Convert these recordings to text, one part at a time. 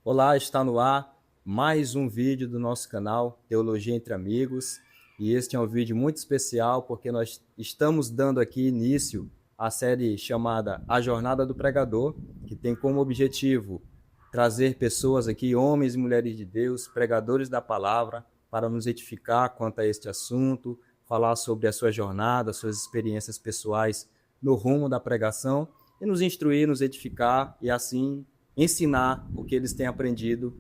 Olá, está no ar mais um vídeo do nosso canal Teologia entre Amigos. E este é um vídeo muito especial porque nós estamos dando aqui início à série chamada A Jornada do Pregador, que tem como objetivo trazer pessoas aqui, homens e mulheres de Deus, pregadores da palavra, para nos edificar quanto a este assunto, falar sobre a sua jornada, suas experiências pessoais no rumo da pregação e nos instruir, nos edificar e assim ensinar o que eles têm aprendido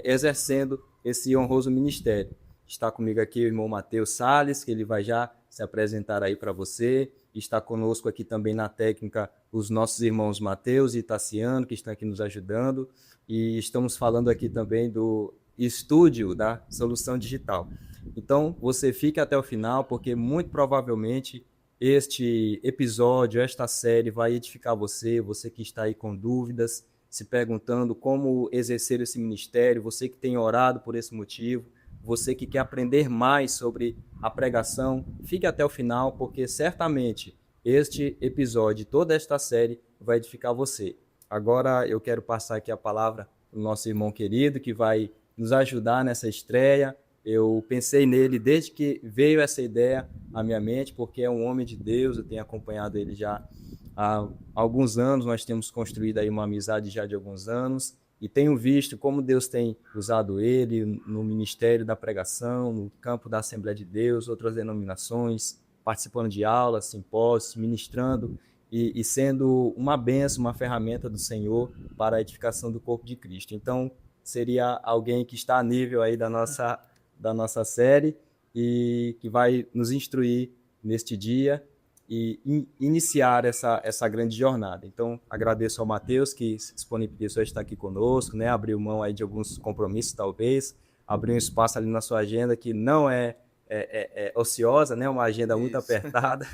exercendo esse honroso ministério. Está comigo aqui o irmão Matheus Salles, que ele vai já se apresentar aí para você. Está conosco aqui também na técnica os nossos irmãos Matheus e Tassiano, que estão aqui nos ajudando. E estamos falando aqui também do estúdio da Solução Digital. Então, você fique até o final, porque muito provavelmente este episódio, esta série vai edificar você, você que está aí com dúvidas, se perguntando como exercer esse ministério, você que tem orado por esse motivo, você que quer aprender mais sobre a pregação, fique até o final, porque certamente este episódio, toda esta série, vai edificar você. Agora eu quero passar aqui a palavra para o nosso irmão querido, que vai nos ajudar nessa estreia. Eu pensei nele desde que veio essa ideia à minha mente, porque é um homem de Deus, eu tenho acompanhado ele já há alguns anos, nós temos construído aí uma amizade já de alguns anos, e tenho visto como Deus tem usado ele no ministério da pregação, no campo da Assembleia de Deus, outras denominações, participando de aulas, simpósios, ministrando e sendo uma bênção, uma ferramenta do Senhor para a edificação do corpo de Cristo. Então, seria alguém que está a nível aí da nossa série e que vai nos instruir neste dia e iniciar essa grande jornada. Então, agradeço ao Matheus que se disponibilizou a estar aqui conosco, né? Abriu mão aí de alguns compromissos, talvez, abriu um espaço ali na sua agenda que não é ociosa, né? Uma agenda muito apertada.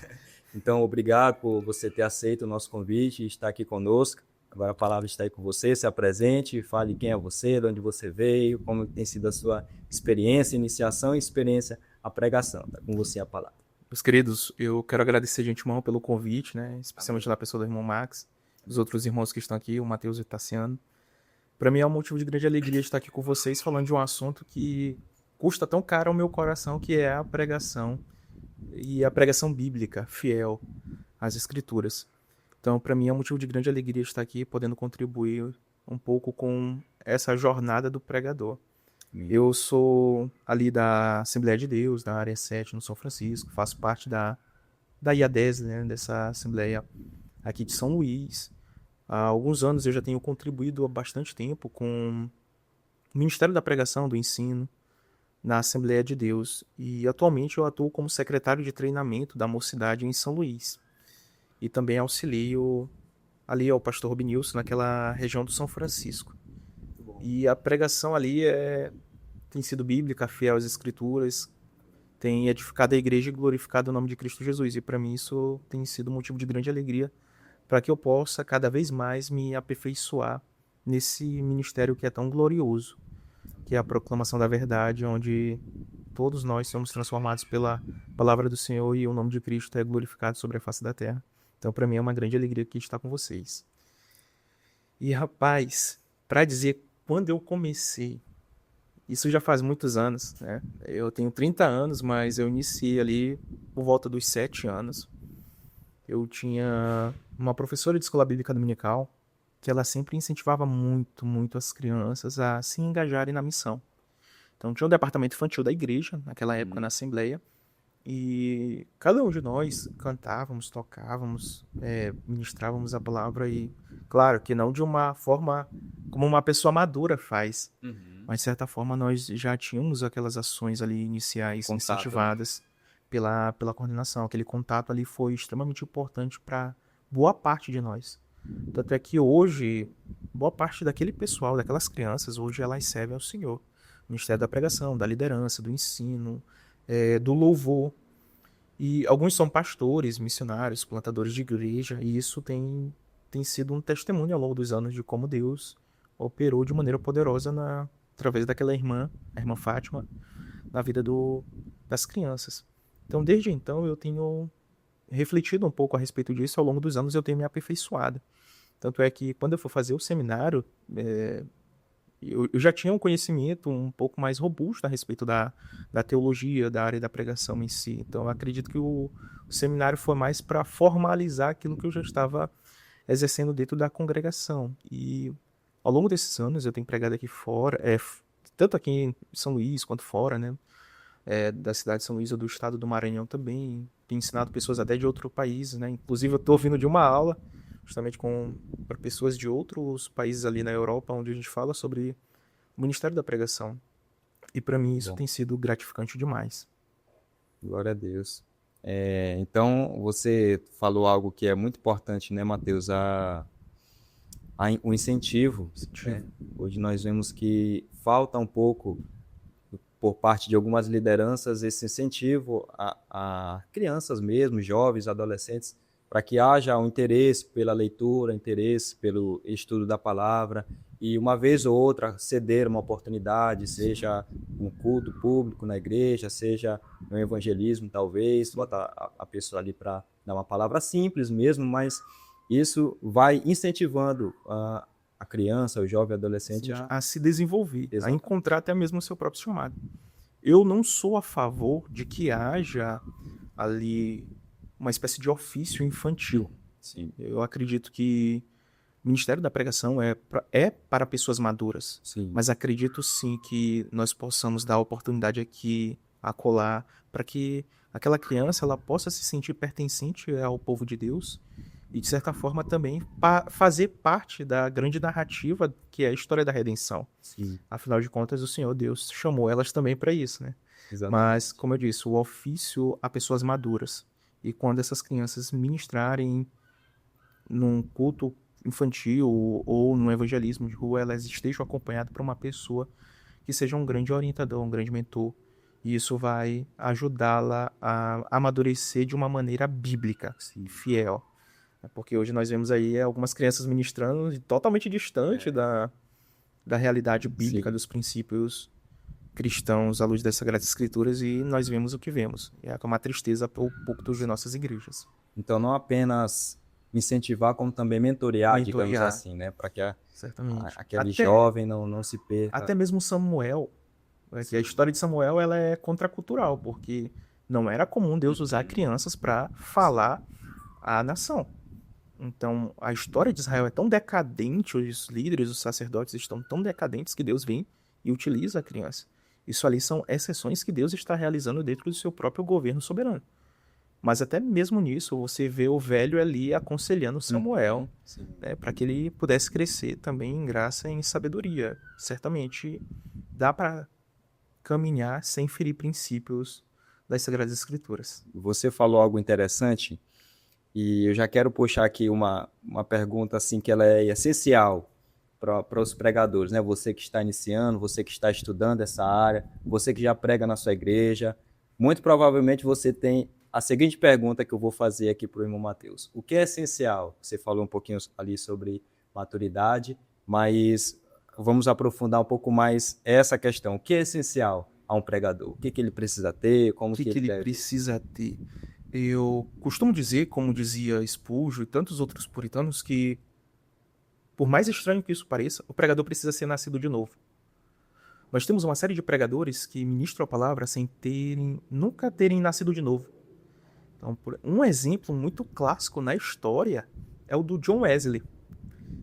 Então, obrigado por você ter aceito o nosso convite e estar aqui conosco. Agora a palavra está aí com você, se apresente, fale quem é você, de onde você veio, como tem sido a sua experiência, iniciação e experiência à pregação. Está com você a palavra. Meus queridos, eu quero agradecer de antemão pelo convite, né? Especialmente da pessoa do irmão Max, dos outros irmãos que estão aqui, o Matheus e o Tassiano. Para mim é um motivo de grande alegria estar aqui com vocês falando de um assunto que custa tão caro ao meu coração, que é a pregação e a pregação bíblica, fiel às Escrituras. Então, para mim é um motivo de grande alegria estar aqui, podendo contribuir um pouco com essa jornada do pregador. Eu sou ali da Assembleia de Deus, da Área 7, no São Francisco, faço parte da IADES, né, dessa Assembleia aqui de São Luís. Há alguns anos eu já tenho contribuído há bastante tempo com o Ministério da Pregação, do Ensino, na Assembleia de Deus. E atualmente eu atuo como secretário de treinamento da mocidade em São Luís. E também auxilio ali ao pastor Robinilson, naquela região do São Francisco. E a pregação ali tem sido bíblica, fiel às Escrituras, tem edificado a igreja e glorificado o nome de Cristo Jesus. E para mim isso tem sido um motivo de grande alegria para que eu possa cada vez mais me aperfeiçoar nesse ministério que é tão glorioso, que é a proclamação da verdade, onde todos nós somos transformados pela palavra do Senhor e o nome de Cristo é glorificado sobre a face da terra. Então para mim é uma grande alegria aqui estar com vocês. E rapaz, para dizer quando eu comecei, isso já faz muitos anos, né? Eu tenho 30 anos, mas eu iniciei ali por volta dos 7 anos. Eu tinha uma professora de escola bíblica dominical que ela sempre incentivava muito, muito as crianças a se engajarem na missão. Então tinha um departamento infantil da igreja, naquela época na Assembleia, e cada um de nós cantávamos, tocávamos, ministrávamos a palavra e, claro, que não de uma forma como uma pessoa madura faz, mas de certa forma nós já tínhamos aquelas ações ali iniciais Contato, né? incentivadas pela coordenação. Aquele contato ali foi extremamente importante para boa parte de nós. Tanto é que hoje, boa parte daquele pessoal, daquelas crianças, hoje elas servem ao Senhor. O Ministério da Pregação, da liderança, do ensino, do louvor. E alguns são pastores, missionários, plantadores de igreja, e isso tem sido um testemunho ao longo dos anos de como Deus operou de maneira poderosa através daquela irmã, a irmã Fátima, na vida das crianças. Então, desde então, eu tenho refletido um pouco a respeito disso, ao longo dos anos eu tenho me aperfeiçoado. Tanto é que, quando eu for fazer o seminário, Eu já tinha um conhecimento um pouco mais robusto a respeito da teologia, da área da pregação em si. Então, eu acredito que o seminário foi mais para formalizar aquilo que eu já estava exercendo dentro da congregação. E ao longo desses anos, eu tenho pregado aqui fora, tanto aqui em São Luís quanto fora, né? Da cidade de São Luís ou do estado do Maranhão também. Tenho ensinado pessoas até de outros países, né? Inclusive, eu estou vindo de uma aula justamente para pessoas de outros países ali na Europa, onde a gente fala sobre o Ministério da Pregação. E para mim isso Bom, tem sido gratificante demais. glória a Deus. Então, você falou algo que é muito importante, né, Mateus? O incentivo. Hoje nós vemos que falta um pouco, por parte de algumas lideranças, esse incentivo a crianças mesmo, jovens, adolescentes, para que haja um interesse pela leitura, interesse pelo estudo da palavra, e uma vez ou outra ceder uma oportunidade, seja um culto público na igreja, seja um evangelismo, talvez, botar a pessoa ali para dar uma palavra simples mesmo, mas isso vai incentivando a criança, o jovem, adolescente A se desenvolver, a Exatamente. encontrar até mesmo o seu próprio chamado. Eu não sou a favor de que haja ali uma espécie de ofício infantil. Sim. Eu acredito que o Ministério da Pregação é para pessoas maduras. Sim. Mas acredito sim que nós possamos dar oportunidade aqui, acolá, para que aquela criança ela possa se sentir pertencente ao povo de Deus e, de certa forma, também fazer parte da grande narrativa que é a história da redenção. Sim. Afinal de contas, o Senhor Deus chamou elas também para isso, né? Exatamente. Mas, como eu disse, o ofício a pessoas maduras. E quando essas crianças ministrarem num culto infantil ou num evangelismo de rua, elas estejam acompanhadas por uma pessoa que seja um grande orientador, um grande mentor. E isso vai ajudá-la a amadurecer de uma maneira bíblica, fiel. Porque hoje nós vemos aí algumas crianças ministrando totalmente distante da realidade bíblica, dos princípios cristãos à luz das Sagradas Escrituras, e nós vemos o que vemos. E é uma tristeza para o púlpito de nossas igrejas. Então, não apenas incentivar, como também mentorear, digamos assim, né? Para que certamente. aquele jovem não se perca. Até mesmo Samuel, que a história de Samuel ela é contracultural, porque não era comum Deus usar crianças para falar à nação. Então, a história de Israel é tão decadente, os líderes, os sacerdotes estão tão decadentes que Deus vem e utiliza a criança. Isso ali são exceções que Deus está realizando dentro do seu próprio governo soberano. Mas até mesmo nisso, você vê o velho ali aconselhando Samuel, né, para que ele pudesse crescer também em graça e em sabedoria. Certamente dá para caminhar sem ferir princípios das Sagradas Escrituras. Você falou algo interessante e eu já quero puxar aqui uma pergunta assim que ela é essencial para os pregadores, né? Você que está iniciando, você que está estudando essa área, você que já prega na sua igreja, muito provavelmente você tem a seguinte pergunta que eu vou fazer aqui para o irmão Mateus. O que é essencial? Você falou um pouquinho ali sobre maturidade, mas vamos aprofundar um pouco mais essa questão. O que é essencial a um pregador? O que ele precisa ter? O que ele precisa ter? Eu costumo dizer, como dizia Spurgeon e tantos outros puritanos, que por mais estranho que isso pareça, o pregador precisa ser nascido de novo. Nós temos uma série de pregadores que ministram a palavra sem nunca terem nascido de novo. Então, um exemplo muito clássico na história é o do John Wesley.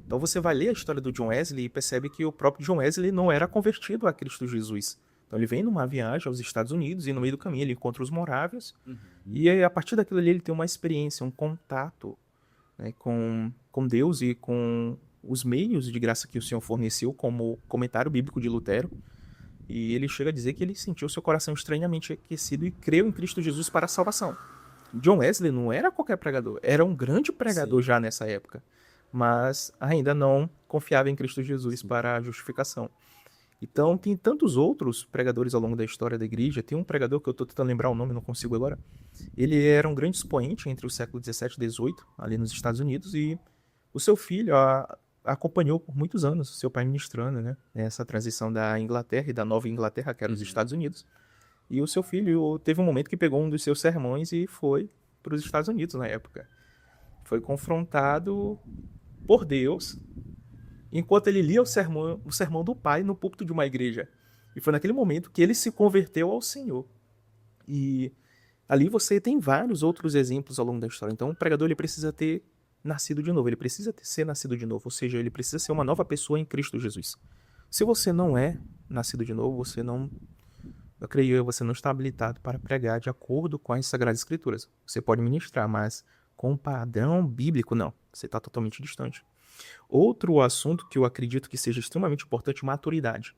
Então você vai ler a história do John Wesley e percebe que o próprio John Wesley não era convertido a Cristo Jesus. Então ele vem numa viagem aos Estados Unidos e no meio do caminho ele encontra os morávios. E aí, a partir daquilo ali ele tem uma experiência, um contato, né, com Deus e com os meios de graça que o Senhor forneceu, como o comentário bíblico de Lutero. E ele chega a dizer que ele sentiu seu coração estranhamente aquecido e creu em Cristo Jesus para a salvação. John Wesley não era qualquer pregador, era um grande pregador já nessa época, mas ainda não confiava em Cristo Jesus para a justificação. Então, tem tantos outros pregadores ao longo da história da igreja. Tem um pregador que eu estou tentando lembrar o nome, não consigo agora. Ele era um grande expoente entre o século XVII e XVIII, ali nos Estados Unidos, e o seu filho acompanhou por muitos anos, seu pai ministrando, né, essa transição da Inglaterra e da Nova Inglaterra, que era os Estados Unidos. E o seu filho teve um momento que pegou um dos seus sermões e foi para os Estados Unidos na época. Foi confrontado por Deus enquanto ele lia o sermão do pai no púlpito de uma igreja. E foi naquele momento que ele se converteu ao Senhor. E ali você tem vários outros exemplos ao longo da história. Então o pregador ele precisa ter nascido de novo, ele precisa ser nascido de novo, ou seja, ele precisa ser uma nova pessoa em Cristo Jesus. Se você não é nascido de novo, eu creio, você não está habilitado para pregar de acordo com as Sagradas Escrituras. Você pode ministrar, mas com o padrão bíblico, não. Você está totalmente distante. Outro assunto que eu acredito que seja extremamente importante, maturidade.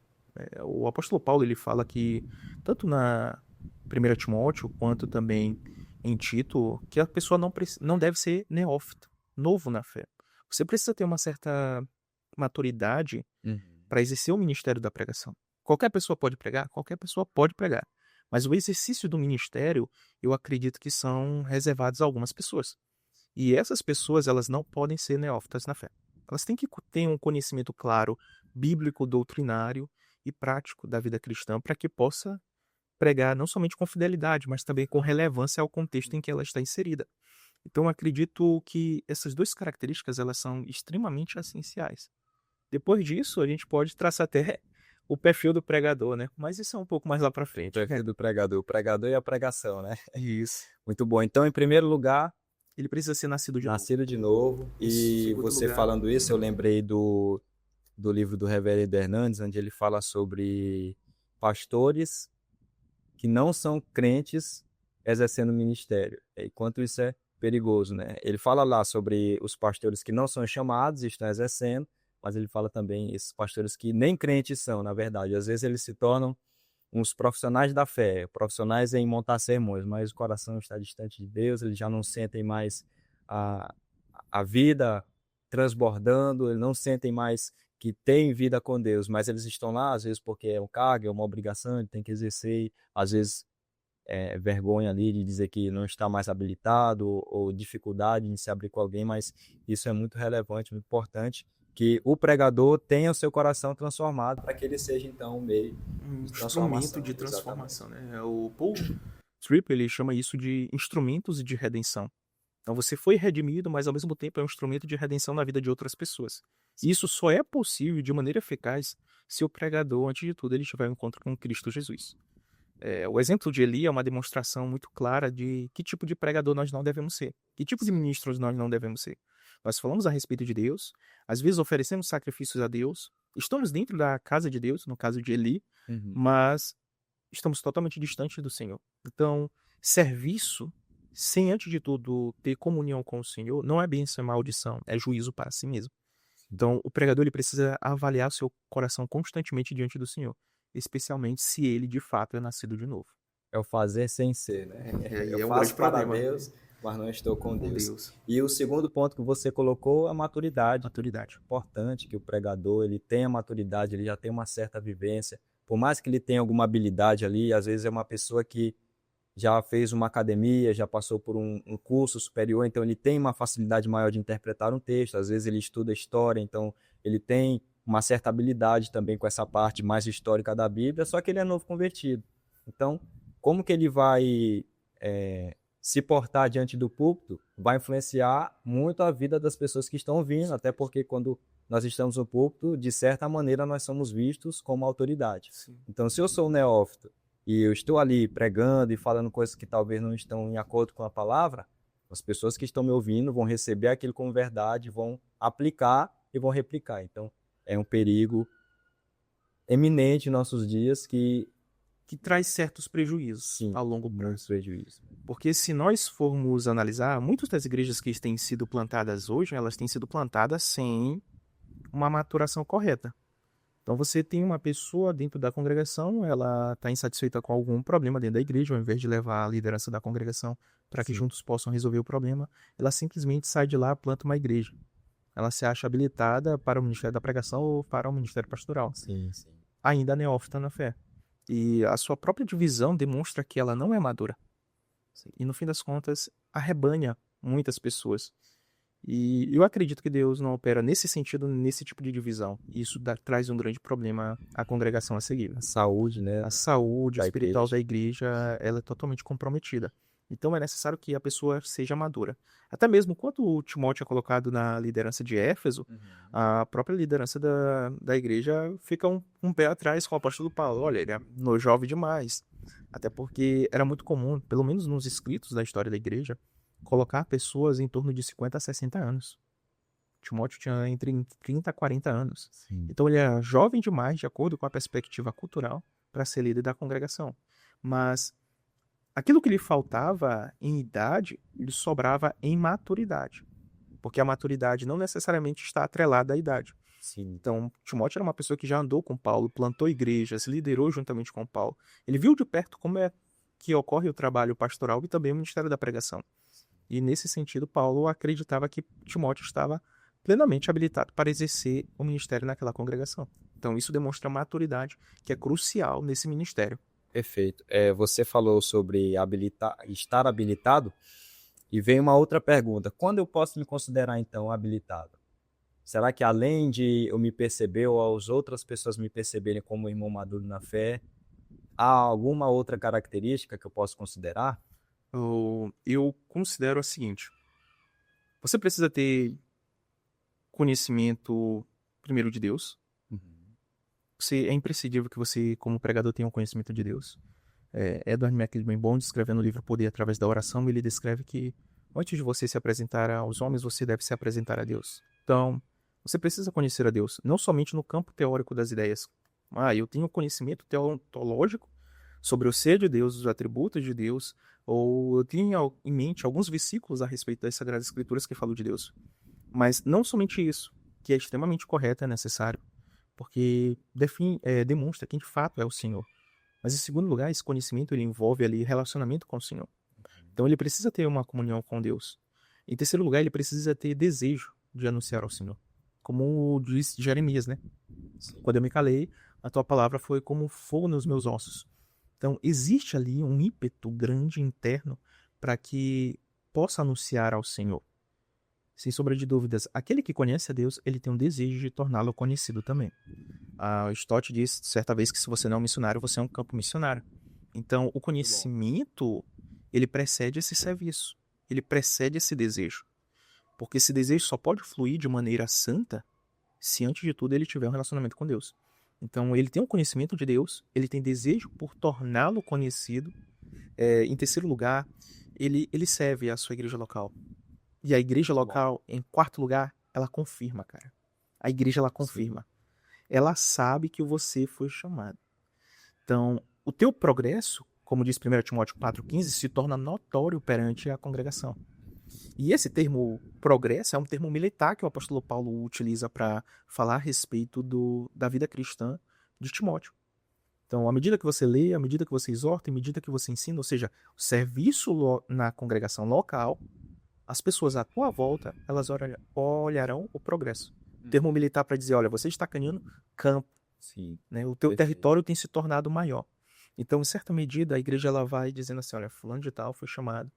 O apóstolo Paulo ele fala que, tanto na 1 Timóteo, quanto também em Tito, que a pessoa não deve ser neófita, novo na fé. Você precisa ter uma certa maturidade para exercer o ministério da pregação. Qualquer pessoa pode pregar? Qualquer pessoa pode pregar. Mas o exercício do ministério, eu acredito que são reservados a algumas pessoas. E essas pessoas, elas não podem ser neófitas na fé. Elas têm que ter um conhecimento claro, bíblico, doutrinário e prático da vida cristã para que possa pregar não somente com fidelidade, mas também com relevância ao contexto em que ela está inserida. Então, eu acredito que essas duas características elas são extremamente essenciais. Depois disso, a gente pode traçar até o perfil do pregador, né? Mas isso é um pouco mais lá para frente. O perfil do pregador, o pregador e a pregação, né? Isso. Muito bom. Então, em primeiro lugar, Ele precisa ser nascido de novo. nascido de novo. E Segundo você lugar, falando isso, eu lembrei do livro do Reverendo Hernandes, onde ele fala sobre pastores que não são crentes exercendo ministério. E quanto isso é perigoso, né? Ele fala lá sobre os pastores que não são chamados e estão exercendo, mas ele fala também esses pastores que nem crentes são, na verdade. Às vezes eles se tornam uns profissionais da fé, profissionais em montar sermões, mas o coração está distante de Deus, eles já não sentem mais a, a vida transbordando, eles não sentem mais que têm vida com Deus, mas eles estão lá, às vezes porque é um cargo, é uma obrigação, ele tem que exercer, às vezes vergonha ali de dizer que não está mais habilitado ou dificuldade em se abrir com alguém, mas isso é muito relevante, muito importante, que o pregador tenha o seu coração transformado para que ele seja então um meio um de transformação. instrumento de transformação, né? O Paul Tripp, ele chama isso de instrumentos de redenção. Então você foi redimido, mas ao mesmo tempo é um instrumento de redenção na vida de outras pessoas. E isso só é possível de maneira eficaz se o pregador, antes de tudo, ele tiver um encontro com Cristo Jesus. O exemplo de Eli é uma demonstração muito clara de que tipo de pregador nós não devemos ser, que tipo de ministros nós não devemos ser. Nós falamos a respeito de Deus, às vezes oferecemos sacrifícios a Deus, estamos dentro da casa de Deus, no caso de Eli, mas estamos totalmente distantes do Senhor. Então, serviço, sem antes de tudo ter comunhão com o Senhor, não é bênção, é maldição, é juízo para si mesmo. Então, o pregador ele precisa avaliar seu coração constantemente diante do Senhor, especialmente se ele de fato é nascido de novo. É o fazer sem ser, né? É Eu um faço grande para problema. Deus, mas não estou com Com Deus. Deus. E o segundo ponto que você colocou, a maturidade. Maturidade. Importante que o pregador ele tenha maturidade, ele já tem uma certa vivência. Por mais que ele tenha alguma habilidade ali, às vezes é uma pessoa que já fez uma academia, já passou por um curso superior, então ele tem uma facilidade maior de interpretar um texto. Às vezes ele estuda história, então ele tem uma certa habilidade também com essa parte mais histórica da Bíblia, só que ele é novo convertido. Então, como que ele vai se portar diante do púlpito vai influenciar muito a vida das pessoas que estão ouvindo, até porque quando nós estamos no púlpito, de certa maneira nós somos vistos como autoridade. Sim. Então, se eu sou um neófito e eu estou ali pregando e falando coisas que talvez não estão em acordo com a palavra, as pessoas que estão me ouvindo vão receber aquilo como verdade, vão aplicar e vão replicar. Então, é um perigo eminente em nossos dias que traz certos prejuízos ao longo prazo. Porque se nós formos analisar, muitas das igrejas que têm sido plantadas hoje, elas têm sido plantadas sem uma maturação correta. Então você tem uma pessoa dentro da congregação, ela está insatisfeita com algum problema dentro da igreja, ao invés de levar a liderança da congregação para que juntos possam resolver o problema, ela simplesmente sai de lá e planta uma igreja. Ela se acha habilitada para o ministério da pregação ou para o ministério pastoral. Ainda neófita na fé. E a sua própria divisão demonstra que ela não é madura. E no fim das contas, arrebanha muitas pessoas. E eu acredito que Deus não opera nesse sentido, nesse tipo de divisão. E isso traz um grande problema à congregação a seguir. A saúde, né? A saúde espiritual da igreja, ela é totalmente comprometida. Então é necessário que a pessoa seja madura. Até mesmo quando o Timóteo é colocado na liderança de Éfeso, a própria liderança da igreja fica um pé atrás com o apóstolo Paulo. Olha, ele é jovem demais. Até porque era muito comum, pelo menos nos escritos da história da igreja, colocar pessoas em torno de 50 a 60 anos. Timóteo tinha entre 30 a 40 anos. Sim. Então ele era jovem demais, de acordo com a perspectiva cultural, para ser líder da congregação. Mas aquilo que lhe faltava em idade, lhe sobrava em maturidade. Porque a maturidade não necessariamente está atrelada à idade. Sim. Então, Timóteo era uma pessoa que já andou com Paulo, plantou igrejas, liderou juntamente com Paulo. Ele viu de perto como é que ocorre o trabalho pastoral e também o ministério da pregação. E nesse sentido, Paulo acreditava que Timóteo estava plenamente habilitado para exercer o ministério naquela congregação. Então, isso demonstra maturidade, que é crucial nesse ministério. Perfeito. Você falou sobre estar habilitado, e vem uma outra pergunta. Quando eu posso me considerar, então, habilitado? Será que além de eu me perceber ou as outras pessoas me perceberem como irmão maduro na fé, há alguma outra característica que eu posso considerar? Eu considero a seguinte: você precisa ter conhecimento, primeiro, de Deus. É imprescindível que você, como pregador, tenha um conhecimento de Deus. Edward McClellan, descrevendo o livro Poder através da oração, ele descreve que antes de você se apresentar aos homens, você deve se apresentar a Deus. Então, você precisa conhecer a Deus, não somente no campo teórico das ideias. Eu tenho conhecimento teológico sobre o ser de Deus, os atributos de Deus, ou eu tenho em mente alguns versículos a respeito das Sagradas Escrituras que falam de Deus. Mas não somente isso, que é extremamente correto, é necessário, porque demonstra quem de fato é o Senhor. Mas em segundo lugar, esse conhecimento ele envolve ali relacionamento com o Senhor. Então ele precisa ter uma comunhão com Deus. Em terceiro lugar, ele precisa ter desejo de anunciar ao Senhor. Como diz Jeremias, né? Quando eu me calei, a tua palavra foi como fogo nos meus ossos. Então existe ali um ímpeto grande interno para que possa anunciar ao Senhor. Sem sombra de dúvidas, aquele que conhece a Deus, ele tem um desejo de torná-lo conhecido também. Stott disse certa vez que se você não é um missionário, você é um campo missionário. Então, o conhecimento, ele precede esse serviço. Ele precede esse desejo. Porque esse desejo só pode fluir de maneira santa se, antes de tudo, ele tiver um relacionamento com Deus. Então, ele tem um conhecimento de Deus, ele tem desejo por torná-lo conhecido. Em terceiro lugar, ele serve a sua igreja local. E a igreja local, em quarto lugar, ela confirma, cara. A igreja, ela confirma. Sim. Ela sabe que você foi chamado. Então, o teu progresso, como diz 1 Timóteo 4,15, se torna notório perante a congregação. E esse termo progresso é um termo militar que o apóstolo Paulo utiliza para falar a respeito da vida cristã de Timóteo. Então, à medida que você lê, à medida que você exorta, à medida que você ensina, ou seja, o serviço na congregação local, as pessoas à tua volta, elas olharão o progresso. Termo militar para dizer, olha, você está ganhando campo. Sim, né? O teu território tem se tornado maior. Então, em certa medida, a igreja ela vai dizendo assim, olha, fulano de tal foi chamado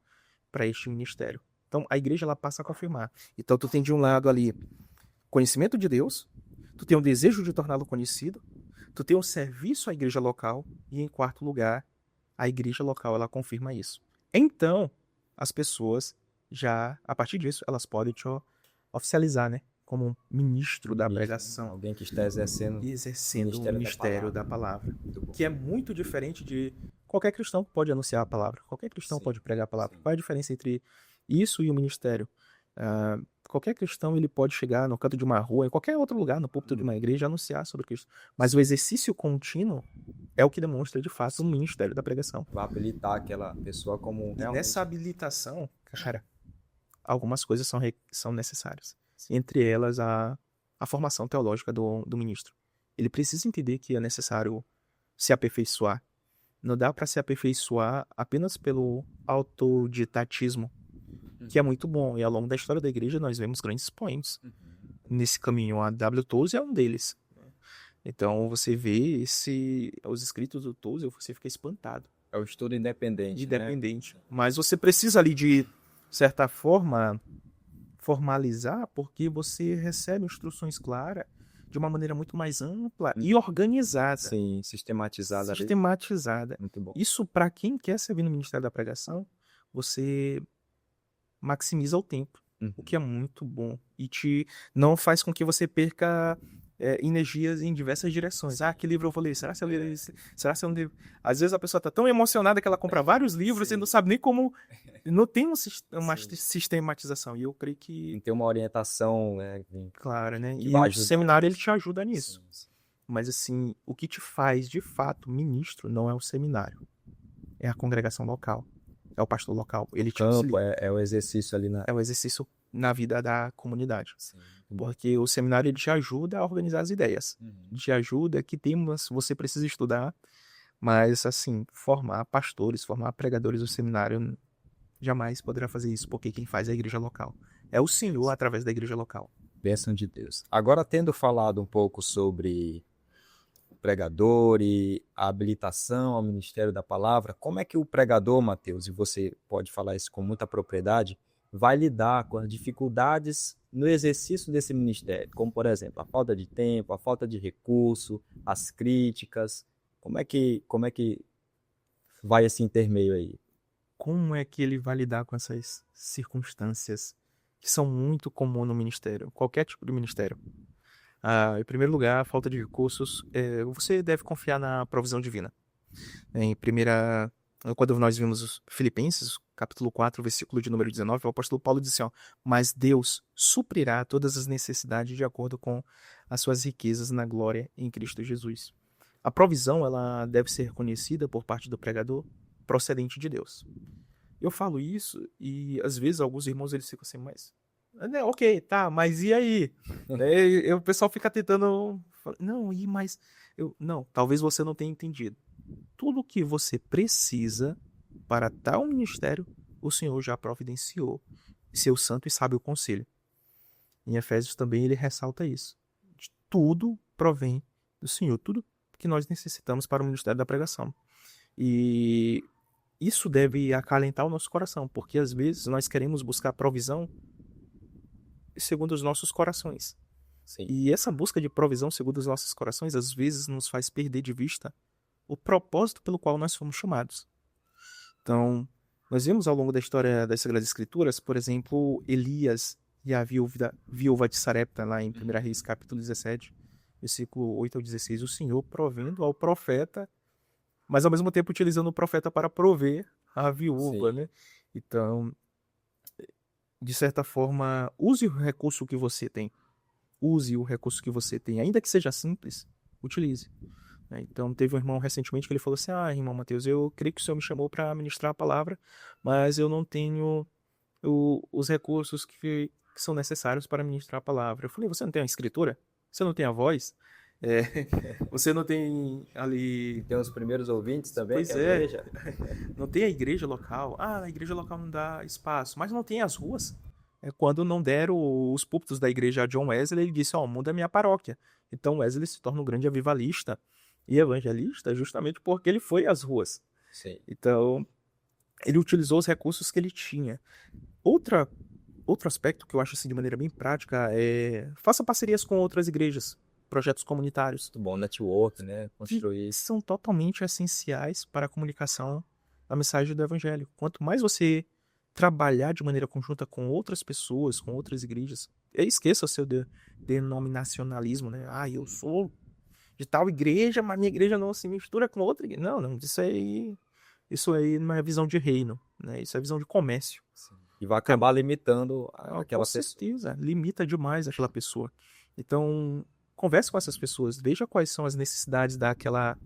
para este ministério. Então, a igreja ela passa a confirmar. Então, tu tem de um lado ali conhecimento de Deus, tu tem um desejo de torná-lo conhecido, tu tem um serviço à igreja local e, em quarto lugar, a igreja local ela confirma isso. Então, as pessoas já, a partir disso, elas podem te oficializar, né? Como um ministro da pregação. Alguém que está exercendo o ministério da palavra. Que é muito diferente de qualquer cristão que pode anunciar a palavra. Qualquer cristão pode pregar a palavra. Sim. Qual é a diferença entre isso e o ministério? Qualquer cristão ele pode chegar no canto de uma rua, em qualquer outro lugar, no púlpito de uma igreja, anunciar sobre Cristo. Mas o exercício contínuo é o que demonstra, de fato, o ministério da pregação. Vai habilitar aquela pessoa como... E nessa habilitação, cara, algumas coisas são necessárias. Entre elas, a formação teológica do ministro. Ele precisa entender que é necessário se aperfeiçoar. Não dá para se aperfeiçoar apenas pelo autodidatismo, que é muito bom. E ao longo da história da igreja, nós vemos grandes expoentes nesse caminho. A W. Tozer é um deles. Então, você vê os escritos do Tozer, você fica espantado. É o estudo independente. Né? Mas você precisa ali de certa forma, formalizar, porque você recebe instruções claras de uma maneira muito mais ampla e organizada. Sim, sistematizada. Sistematizada. Muito bom. Isso, para quem quer servir no Ministério da Pregação, você maximiza o tempo, Uhum. o que é muito bom. E não faz com que você perca energias em diversas direções. Ah, que livro eu vou ler? Será que eu leio esse? Será que eu não devo? Às vezes a pessoa tá tão emocionada que ela compra vários livros e não sabe nem como... Não tem uma sistematização. E eu creio que... Tem que ter uma orientação, né? Claro, né? Que E vai o ajudar. seminário, ele te ajuda nisso. Sim. Mas, assim, o que te faz, de fato, ministro não é o seminário. É a congregação local. É o pastor local. Ele te Campo auxilia. é o exercício ali na... É o exercício na vida da comunidade. Sim. Porque o seminário, ele te ajuda a organizar as ideias. Te ajuda que temas você precisa estudar. Mas, assim, formar pastores, formar pregadores do seminário jamais poderá fazer isso, porque quem faz é a igreja local. É o Senhor através da igreja local. Bênção de Deus. Agora, tendo falado um pouco sobre o pregador e a habilitação ao ministério da palavra, como é que o pregador, Mateus, e você pode falar isso com muita propriedade, vai lidar com as dificuldades no exercício desse ministério? Como, por exemplo, a falta de tempo, a falta de recurso, as críticas. Como é que vai esse intermeio aí? Como é que ele vai lidar com essas circunstâncias que são muito comuns no ministério, qualquer tipo de ministério? Em primeiro lugar, a falta de recursos. Você deve confiar na provisão divina. Quando nós vimos os Filipenses, capítulo 4, versículo de número 19, o apóstolo Paulo disse assim, mas Deus suprirá todas as necessidades de acordo com as suas riquezas na glória em Cristo Jesus. A provisão, ela deve ser reconhecida por parte do pregador, procedente de Deus. Eu falo isso e às vezes alguns irmãos eles ficam assim, mas ok, tá, mas e aí? O pessoal fica tentando, não, mas não, talvez você não tenha entendido. Tudo que você precisa para tal ministério, o Senhor já providenciou, seu santo e sábio conselho. Em Efésios também ele ressalta isso. Tudo provém do Senhor, tudo que nós necessitamos para o ministério da pregação. E isso deve acalentar o nosso coração, porque às vezes nós queremos buscar provisão segundo os nossos corações. Sim. E essa busca de provisão segundo os nossos corações, às vezes nos faz perder de vista o propósito pelo qual nós fomos chamados. Então, nós vemos ao longo da história das Sagradas Escrituras, por exemplo, Elias e a viúva de Sarepta, lá em 1 Reis, capítulo 17, versículo 8 ao 16, o Senhor provendo ao profeta, mas ao mesmo tempo utilizando o profeta para prover a viúva, né? Então, de certa forma, use o recurso que você tem. Use o recurso que você tem, ainda que seja simples, utilize. Então, teve um irmão recentemente que ele falou assim, irmão Mateus, eu creio que o Senhor me chamou para ministrar a palavra, mas eu não tenho os recursos que são necessários para ministrar a palavra. Eu falei, você não tem a escritura? Você não tem a voz? Você não tem ali... Tem os primeiros ouvintes também, Pois que é a igreja. Não tem a igreja local. A igreja local não dá espaço, mas não tem as ruas. Quando não deram os púlpitos da igreja a John Wesley, ele disse, o mundo é minha paróquia. Então Wesley se torna um grande avivalista e evangelista justamente porque ele foi às ruas. Sim. Então, ele utilizou os recursos que ele tinha. Outro aspecto que eu acho assim, de maneira bem prática é faça parcerias com outras igrejas, projetos comunitários. Muito bom, network, né? Construir. Que são totalmente essenciais para a comunicação da mensagem do evangelho. Quanto mais você trabalhar de maneira conjunta com outras pessoas, com outras igrejas, esqueça o seu denominacionalismo, né? Eu sou de tal igreja, mas minha igreja não se mistura com outra igreja. Não, isso aí não é visão de reino, né? Isso é visão de comércio. Sim. E vai acabar limitando aquela pessoa. Com certeza, limita demais aquela pessoa. Então, converse com essas pessoas, veja quais são as necessidades daquela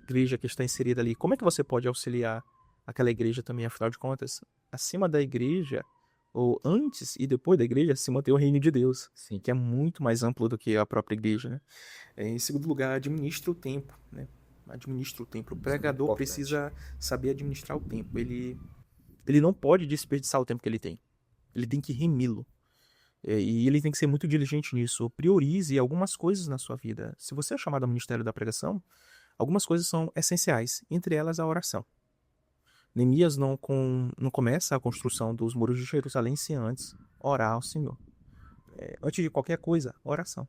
igreja que está inserida ali. Como é que você pode auxiliar aquela igreja também, afinal de contas? Acima da igreja, ou antes e depois da igreja, se mantém o reino de Deus, Sim. Que é muito mais amplo do que a própria igreja, né? Em segundo lugar, administre o tempo, né? Administre o tempo. O pregador precisa saber administrar o tempo. Ele não pode desperdiçar o tempo que ele tem. Ele tem que remi-lo. E ele tem que ser muito diligente nisso. Priorize algumas coisas na sua vida. Se você é chamado ao ministério da pregação, algumas coisas são essenciais, entre elas a oração. Neemias não começa a construção dos muros de Jerusalém sem antes orar ao Senhor. Antes de qualquer coisa, oração.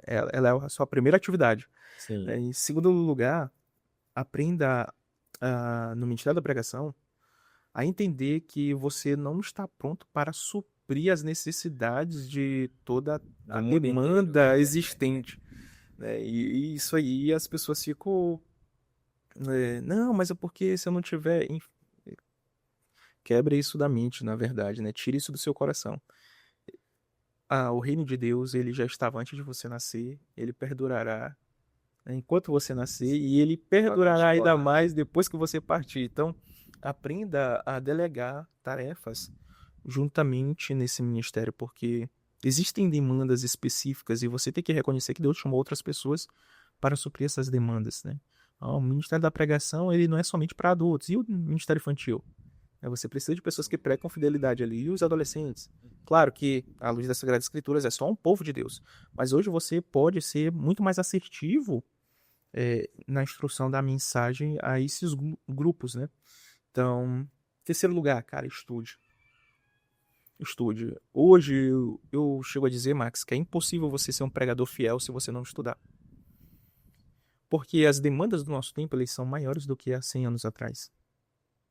Ela é a sua primeira atividade. Sim. Em segundo lugar, aprenda no ministério da pregação a entender que você não está pronto para suprir as necessidades de toda a Do mundo demanda existente, né? E isso aí as pessoas ficam, não, mas é porque se eu não tiver, quebra isso da mente, na verdade, né? Tire isso do seu coração. O reino de Deus, ele já estava antes de você nascer, ele perdurará, né, enquanto você nascer, e ele perdurará ainda mais depois que você partir. Então, aprenda a delegar tarefas juntamente nesse ministério, porque existem demandas específicas e você tem que reconhecer que Deus chamou outras pessoas para suprir essas demandas, né? O ministério da pregação, ele não é somente para adultos. E o ministério infantil? Você precisa de pessoas que pregam fidelidade ali. E os adolescentes? Claro que, à luz das Sagradas Escrituras, é só um povo de Deus. Mas hoje você pode ser muito mais assertivo na instrução da mensagem a esses grupos, né? Então, terceiro lugar, cara, estude. Estude. Hoje eu chego a dizer, Max, que é impossível você ser um pregador fiel se você não estudar. Porque as demandas do nosso tempo, eles são maiores do que há 100 anos atrás.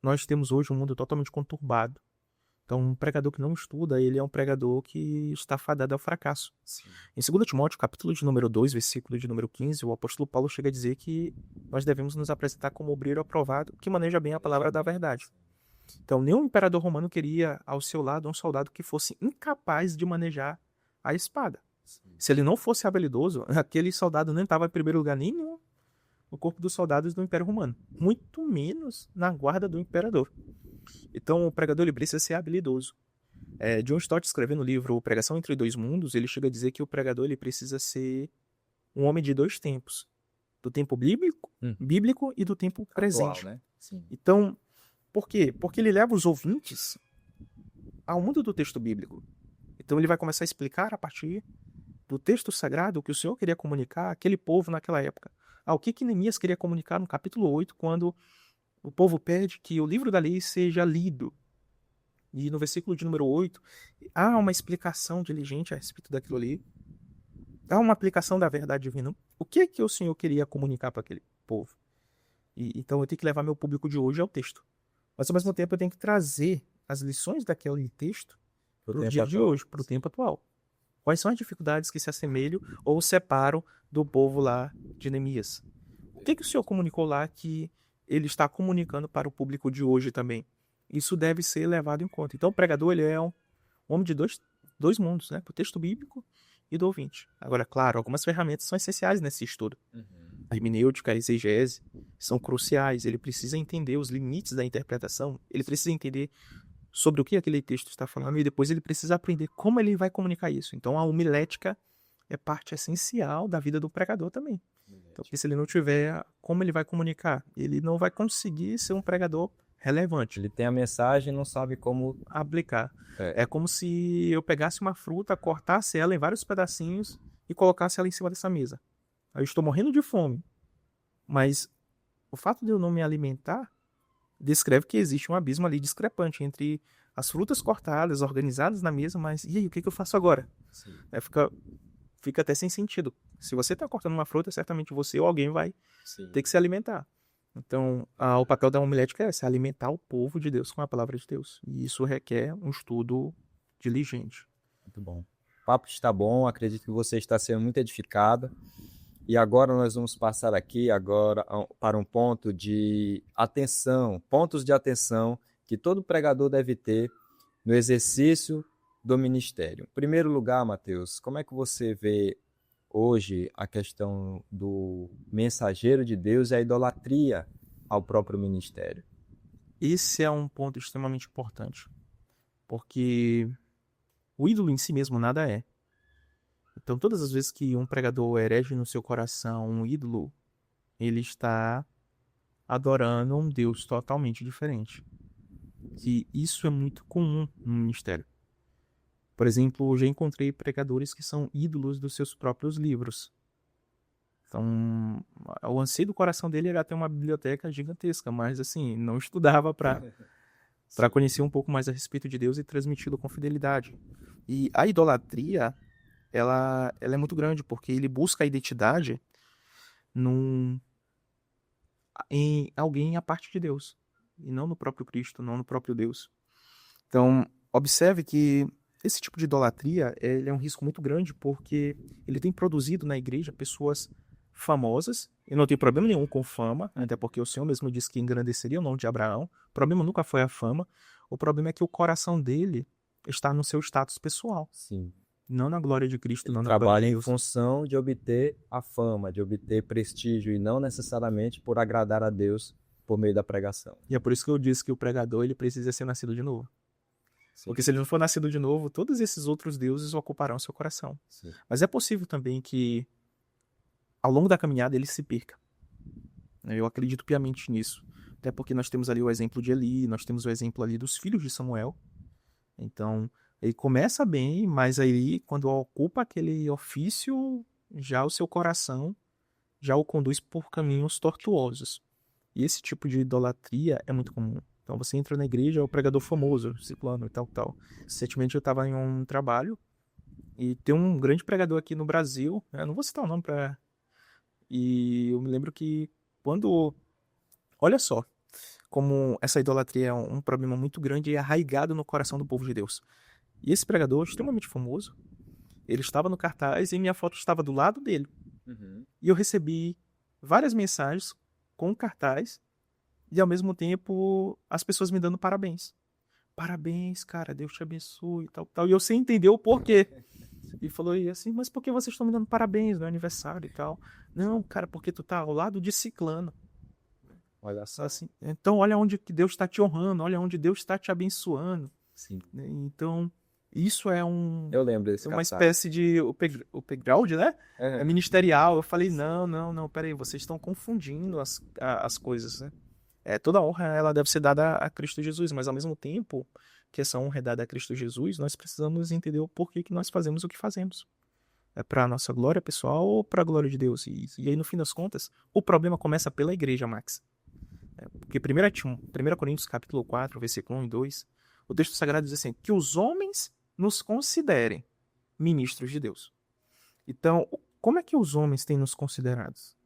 Nós temos hoje um mundo totalmente conturbado. Então, um pregador que não estuda, ele é um pregador que está fadado ao fracasso. Sim. Em 2 Timóteo, capítulo de número 2, versículo de número 15, o apóstolo Paulo chega a dizer que nós devemos nos apresentar como obreiro aprovado, que maneja bem a palavra da verdade. Então, nenhum imperador romano queria ao seu lado um soldado que fosse incapaz de manejar a espada. Sim. Se ele não fosse habilidoso, aquele soldado não estava em primeiro lugar nenhum no corpo dos soldados do Império Romano, muito menos na guarda do imperador. Então, o pregador ele precisa ser habilidoso. John Stott, escrevendo no livro Pregação entre Dois Mundos, ele chega a dizer que o pregador ele precisa ser um homem de dois tempos. Do tempo bíblico e do tempo presente. Atual, né? Sim. Então, por quê? Porque ele leva os ouvintes ao mundo do texto bíblico. Então, ele vai começar a explicar a partir do texto sagrado o que o Senhor queria comunicar àquele povo naquela época. O que Neemias queria comunicar no capítulo 8, quando o povo pede que o livro da lei seja lido. E no versículo de número 8, há uma explicação diligente a respeito daquilo ali. Há uma aplicação da verdade divina. O que o Senhor queria comunicar para aquele povo? Então eu tenho que levar meu público de hoje ao texto. Mas ao mesmo tempo eu tenho que trazer as lições daquele texto para o dia de hoje, para o tempo atual. Quais são as dificuldades que se assemelham ou separam do povo lá de Neemias? O que o Senhor comunicou lá que ele está comunicando para o público de hoje também? Isso deve ser levado em conta. Então o pregador ele é um homem de dois mundos, né? O texto bíblico e do ouvinte. Agora, claro, algumas ferramentas são essenciais nesse estudo. A hermenêutica, a exegese são cruciais. Ele precisa entender os limites da interpretação. Ele precisa entender sobre o que aquele texto está falando e depois ele precisa aprender como ele vai comunicar isso. Então a homilética é parte essencial da vida do pregador também. Então, porque se ele não tiver como ele vai comunicar, ele não vai conseguir ser um pregador relevante. Ele tem a mensagem e não sabe como aplicar. É como se eu pegasse uma fruta, cortasse ela em vários pedacinhos e colocasse ela em cima dessa mesa. Eu estou morrendo de fome, mas o fato de eu não me alimentar descreve que existe um abismo ali discrepante entre as frutas cortadas, organizadas na mesa, mas e aí, o que eu faço agora? Fica até sem sentido. Se você está cortando uma fruta, certamente você ou alguém vai ter que se alimentar. Então, o papel da homilética é se alimentar o povo de Deus com a palavra de Deus. E isso requer um estudo diligente. Muito bom. O papo está bom, acredito que você está sendo muito edificado. E agora nós vamos passar aqui para um ponto de atenção, pontos de atenção que todo pregador deve ter no exercício do ministério. Em primeiro lugar, Mateus, como é que você vê hoje a questão do mensageiro de Deus e a idolatria ao próprio ministério? Esse é um ponto extremamente importante, porque o ídolo em si mesmo nada é. Então, todas as vezes que um pregador herege no seu coração um ídolo, ele está adorando um Deus totalmente diferente. E isso é muito comum no ministério. Por exemplo, eu já encontrei pregadores que são ídolos dos seus próprios livros. Então, o anseio do coração dele era ter uma biblioteca gigantesca, mas assim, não estudava para conhecer um pouco mais a respeito de Deus e transmiti-lo com fidelidade. E a idolatria, ela é muito grande, porque ele busca a identidade em alguém à parte de Deus. e não no próprio Cristo, não no próprio Deus. Então, observe que esse tipo de idolatria ele é um risco muito grande porque ele tem produzido na igreja pessoas famosas. Eu não tenho problema nenhum com fama, até porque o Senhor mesmo disse que engrandeceria o nome de Abraão. O problema nunca foi a fama. O problema é que o coração dele está no seu status pessoal, Sim. não na glória de Cristo, Ele não na glória trabalha de em Deus. função de obter a fama, de obter prestígio e não necessariamente por agradar a Deus por meio da pregação. E é por isso que eu disse que o pregador ele precisa ser nascido de novo. Sim. Porque se ele não for nascido de novo, todos esses outros deuses ocuparão seu coração. Sim. Mas é possível também que, ao longo da caminhada, ele se perca. Eu acredito piamente nisso. Até porque nós temos ali o exemplo de Eli, nós temos o exemplo ali dos filhos de Samuel. Então, ele começa bem, mas aí, quando ocupa aquele ofício, já o seu coração já o conduz por caminhos tortuosos. E esse tipo de idolatria é muito comum. Então você entra na igreja, é o pregador famoso, ciclano e tal, tal. Recentemente eu estava em um trabalho e tem um grande pregador aqui no Brasil, eu não vou citar o nome para. E eu me lembro que quando. Olha só, como essa idolatria é um problema muito grande e arraigado no coração do povo de Deus. E esse pregador, extremamente famoso, ele estava no cartaz e minha foto estava do lado dele. Uhum. E eu recebi várias mensagens com o cartaz e ao mesmo tempo as pessoas me dando parabéns. Parabéns, cara, Deus te abençoe e tal, tal. E eu sem entender o porquê. E falou assim, mas por que vocês estão me dando parabéns no aniversário e tal? Não, cara, porque tu tá ao lado de ciclano. Olha só. Assim, então olha onde que Deus está te honrando, olha onde Deus está te abençoando. Sim. Então, isso é Eu lembro desse uma cartaz. espécie de o background, né? É. É ministerial. Eu falei, não, peraí, vocês estão confundindo as coisas, né? Toda honra ela deve ser dada a Cristo Jesus, mas ao mesmo tempo que essa honra é dada a Cristo Jesus, nós precisamos entender o porquê que nós fazemos o que fazemos. É para a nossa glória pessoal ou para a glória de Deus? E aí, no fim das contas, o problema começa pela igreja, Max. Porque 1 Coríntios capítulo 4, versículo 1 e 2, o texto sagrado diz assim, que os homens nos considerem ministros de Deus. Então, como é que os homens têm nos considerados?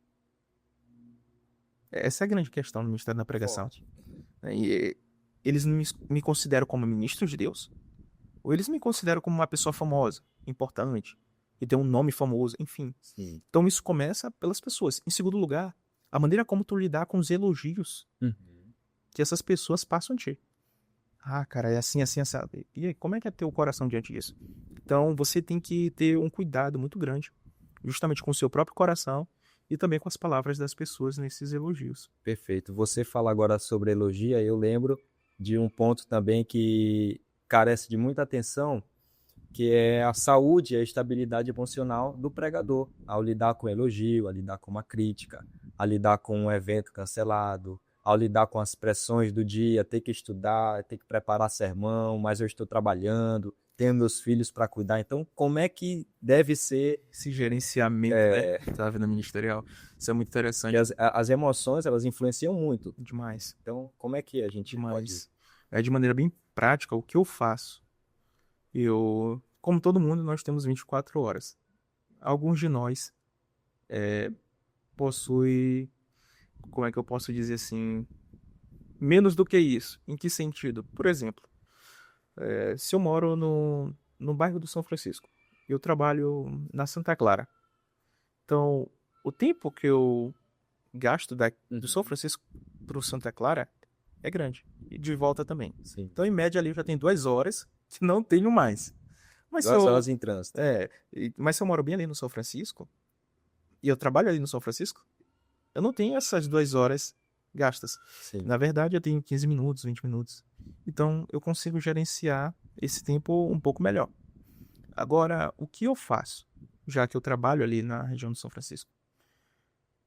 Essa é a grande questão no ministério da pregação. Forte. E eles me consideram como ministro de Deus? Ou eles me consideram como uma pessoa famosa, importante, que tem um nome famoso, enfim. Sim. Então isso começa pelas pessoas. Em segundo lugar, a maneira como tu lidar com os elogios que essas pessoas passam a ti. Ah, cara, é assim, assim, assim. E aí, como é que é ter o coração diante disso? Então você tem que ter um cuidado muito grande, justamente com o seu próprio coração e também com as palavras das pessoas nesses elogios. Perfeito. Você fala agora sobre elogia, eu lembro de um ponto também que carece de muita atenção, que é a saúde e a estabilidade emocional do pregador, ao lidar com elogio, a lidar com uma crítica, a lidar com um evento cancelado, ao lidar com as pressões do dia, ter que estudar, ter que preparar sermão, mas eu estou trabalhando, tenho meus filhos para cuidar. Então, como é que deve ser esse gerenciamento, né? Que tá vendo ministerial. Isso é muito interessante. que as emoções, elas influenciam muito. Demais. Então, como é que a gente Demais. De maneira bem prática, o que eu faço? Como todo mundo, nós temos 24 horas. Alguns de nós possuem, como é que eu posso dizer assim, menos do que isso. Em que sentido? Por exemplo, se eu moro no bairro do São Francisco, eu trabalho na Santa Clara. Então, o tempo que eu gasto do São Francisco para o Santa Clara é grande. E de volta também. Sim. Então, em média, ali eu já tenho 2 horas que não tenho mais. Mas 2 horas em trânsito. mas se eu moro bem ali no São Francisco, e eu trabalho ali no São Francisco, eu não tenho essas 2 horas gastas. Sim. Na verdade, eu tenho 15 minutos, 20 minutos. Então, eu consigo gerenciar esse tempo um pouco melhor. Agora, o que eu faço? Já que eu trabalho ali na região do São Francisco.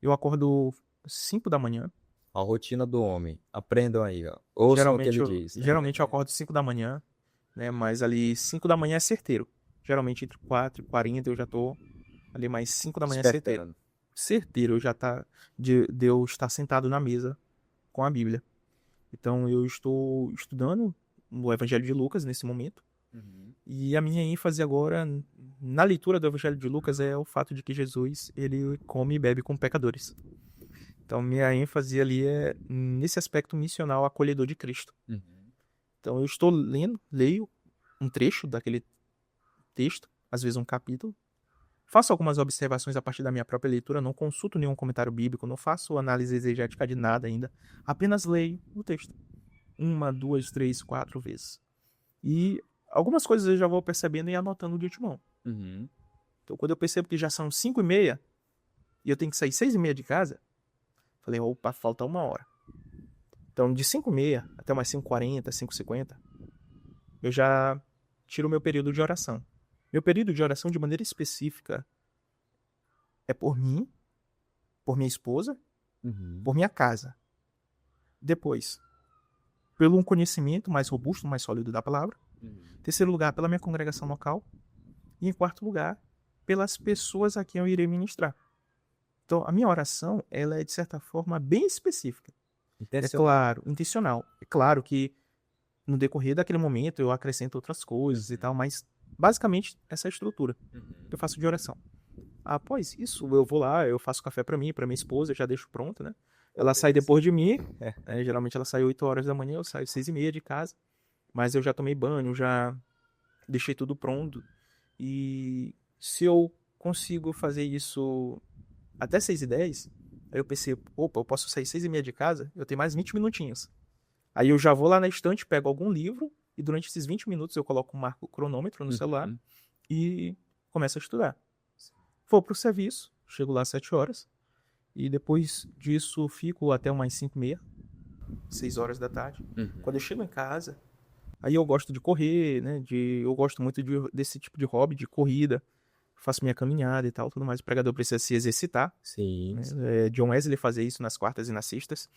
Eu acordo 5 da manhã. A rotina do homem. Aprendam aí, ó. Ouçam o que ele diz. Geralmente eu acordo 5 da manhã, né? Mas ali 5 da manhã é certeiro. Geralmente entre 4h40 eu já tô ali, mais 5 da manhã é certeiro. Certeiro, eu já de eu estar sentado na mesa com a Bíblia. Então eu estou estudando o Evangelho de Lucas nesse momento. E a minha ênfase agora na leitura do Evangelho de Lucas é o fato de que Jesus, ele come e bebe com pecadores. Então, minha ênfase ali é nesse aspecto missional acolhedor de Cristo. Então, eu estou leio um trecho daquele texto, às vezes um capítulo, faço algumas observações a partir da minha própria leitura, não consulto nenhum comentário bíblico, não faço análise exegética de nada ainda, apenas leio o texto. 1, 2, 3, 4 vezes. E algumas coisas eu já vou percebendo e anotando de antemão. Então, quando eu percebo que já são 5h30 e eu tenho que sair 6h30 de casa, falei, opa, falta 1 hora. Então, de 5h30 até umas 5h40, 5h50, eu já tiro o meu período de oração. Meu período de oração, de maneira específica, é por mim, por minha esposa, por minha casa. Depois, pelo um conhecimento mais robusto, mais sólido da palavra. Terceiro lugar, pela minha congregação local. E em quarto lugar, pelas pessoas a quem eu irei ministrar. Então, a minha oração, ela é, de certa forma, bem específica. É claro, intencional. É claro que no decorrer daquele momento eu acrescento outras coisas e tal, mas basicamente essa é a estrutura que eu faço de oração. Após isso, eu vou lá, eu faço café pra mim, pra minha esposa, eu já deixo pronto, né? Ela sai depois de mim, geralmente ela sai 8 horas da manhã, eu saio 6h30 de casa, mas eu já tomei banho, já deixei tudo pronto. E se eu consigo fazer isso até 6h10, aí eu percebo, opa, eu posso sair 6h30 de casa, eu tenho mais 20 minutinhos. Aí eu já vou lá na estante, pego algum livro, e durante esses 20 minutos eu coloco um marco cronômetro no celular e começo a estudar. Vou pro serviço, chego lá às 7 horas, e depois disso fico até umas 5h30, 6 horas da tarde. Quando eu chego em casa, aí eu gosto de correr, né? Eu gosto muito desse tipo de hobby, de corrida. Faço minha caminhada e tal, tudo mais. O pregador precisa se exercitar. Sim. Né? John Wesley fazia isso nas quartas e nas sextas,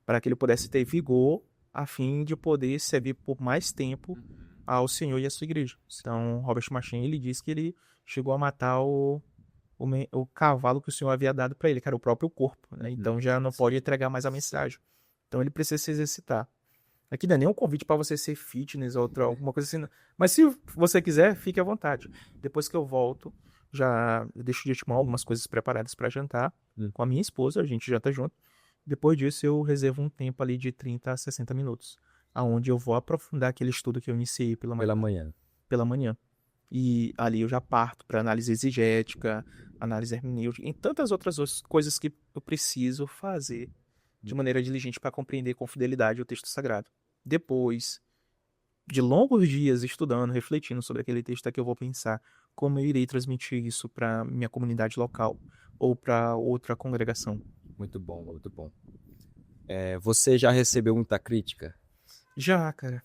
para que ele pudesse ter vigor, a fim de poder servir por mais tempo ao Senhor e à sua igreja. Então, Robert Machen, ele diz que ele chegou a matar o cavalo que o Senhor havia dado para ele, que era o próprio corpo, né? Então já não pode entregar mais a mensagem. Então ele precisa se exercitar. Aqui não é nem um convite para você ser fitness ou alguma coisa assim. Mas se você quiser, fique à vontade. Depois que eu volto, eu deixo de antemão algumas coisas preparadas para jantar com a minha esposa, a gente janta junto. Depois disso, eu reservo um tempo ali de 30 a 60 minutos, aonde eu vou aprofundar aquele estudo que eu iniciei pela manhã. E ali eu já parto para análise exegética, análise hermenêutica, e tantas outras coisas que eu preciso fazer de maneira diligente para compreender com fidelidade o texto sagrado. Depois de longos dias estudando, refletindo sobre aquele texto, é que eu vou pensar como eu irei transmitir isso para minha comunidade local ou para outra congregação. Muito bom, muito bom. Você já recebeu muita crítica? Já, cara.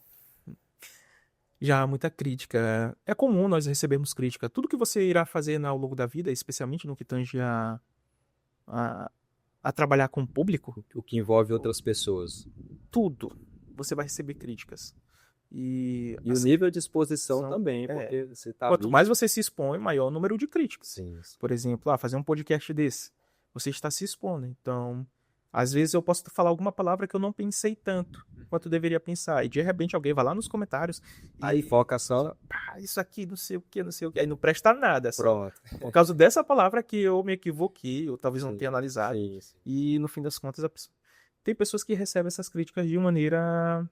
Já, muita crítica. É comum nós recebermos crítica. Tudo que você irá fazer ao longo da vida, especialmente no que tange a trabalhar com o público, O que envolve outras pessoas. tudo, você vai receber críticas. E o nível de exposição também, porque você tá quanto mais você se expõe, maior o número de críticas. Sim. Por exemplo, fazer um podcast desse, você está se expondo. Então, às vezes eu posso falar alguma palavra que eu não pensei tanto quanto deveria pensar. E de repente alguém vai lá nos comentários aí foca só. Isso aqui, não sei o que, não sei o que. Aí não presta nada. Pronto. Por causa dessa palavra que eu me equivoquei, ou talvez não tenha analisado. Sim. E no fim das contas, tem pessoas que recebem essas críticas de maneira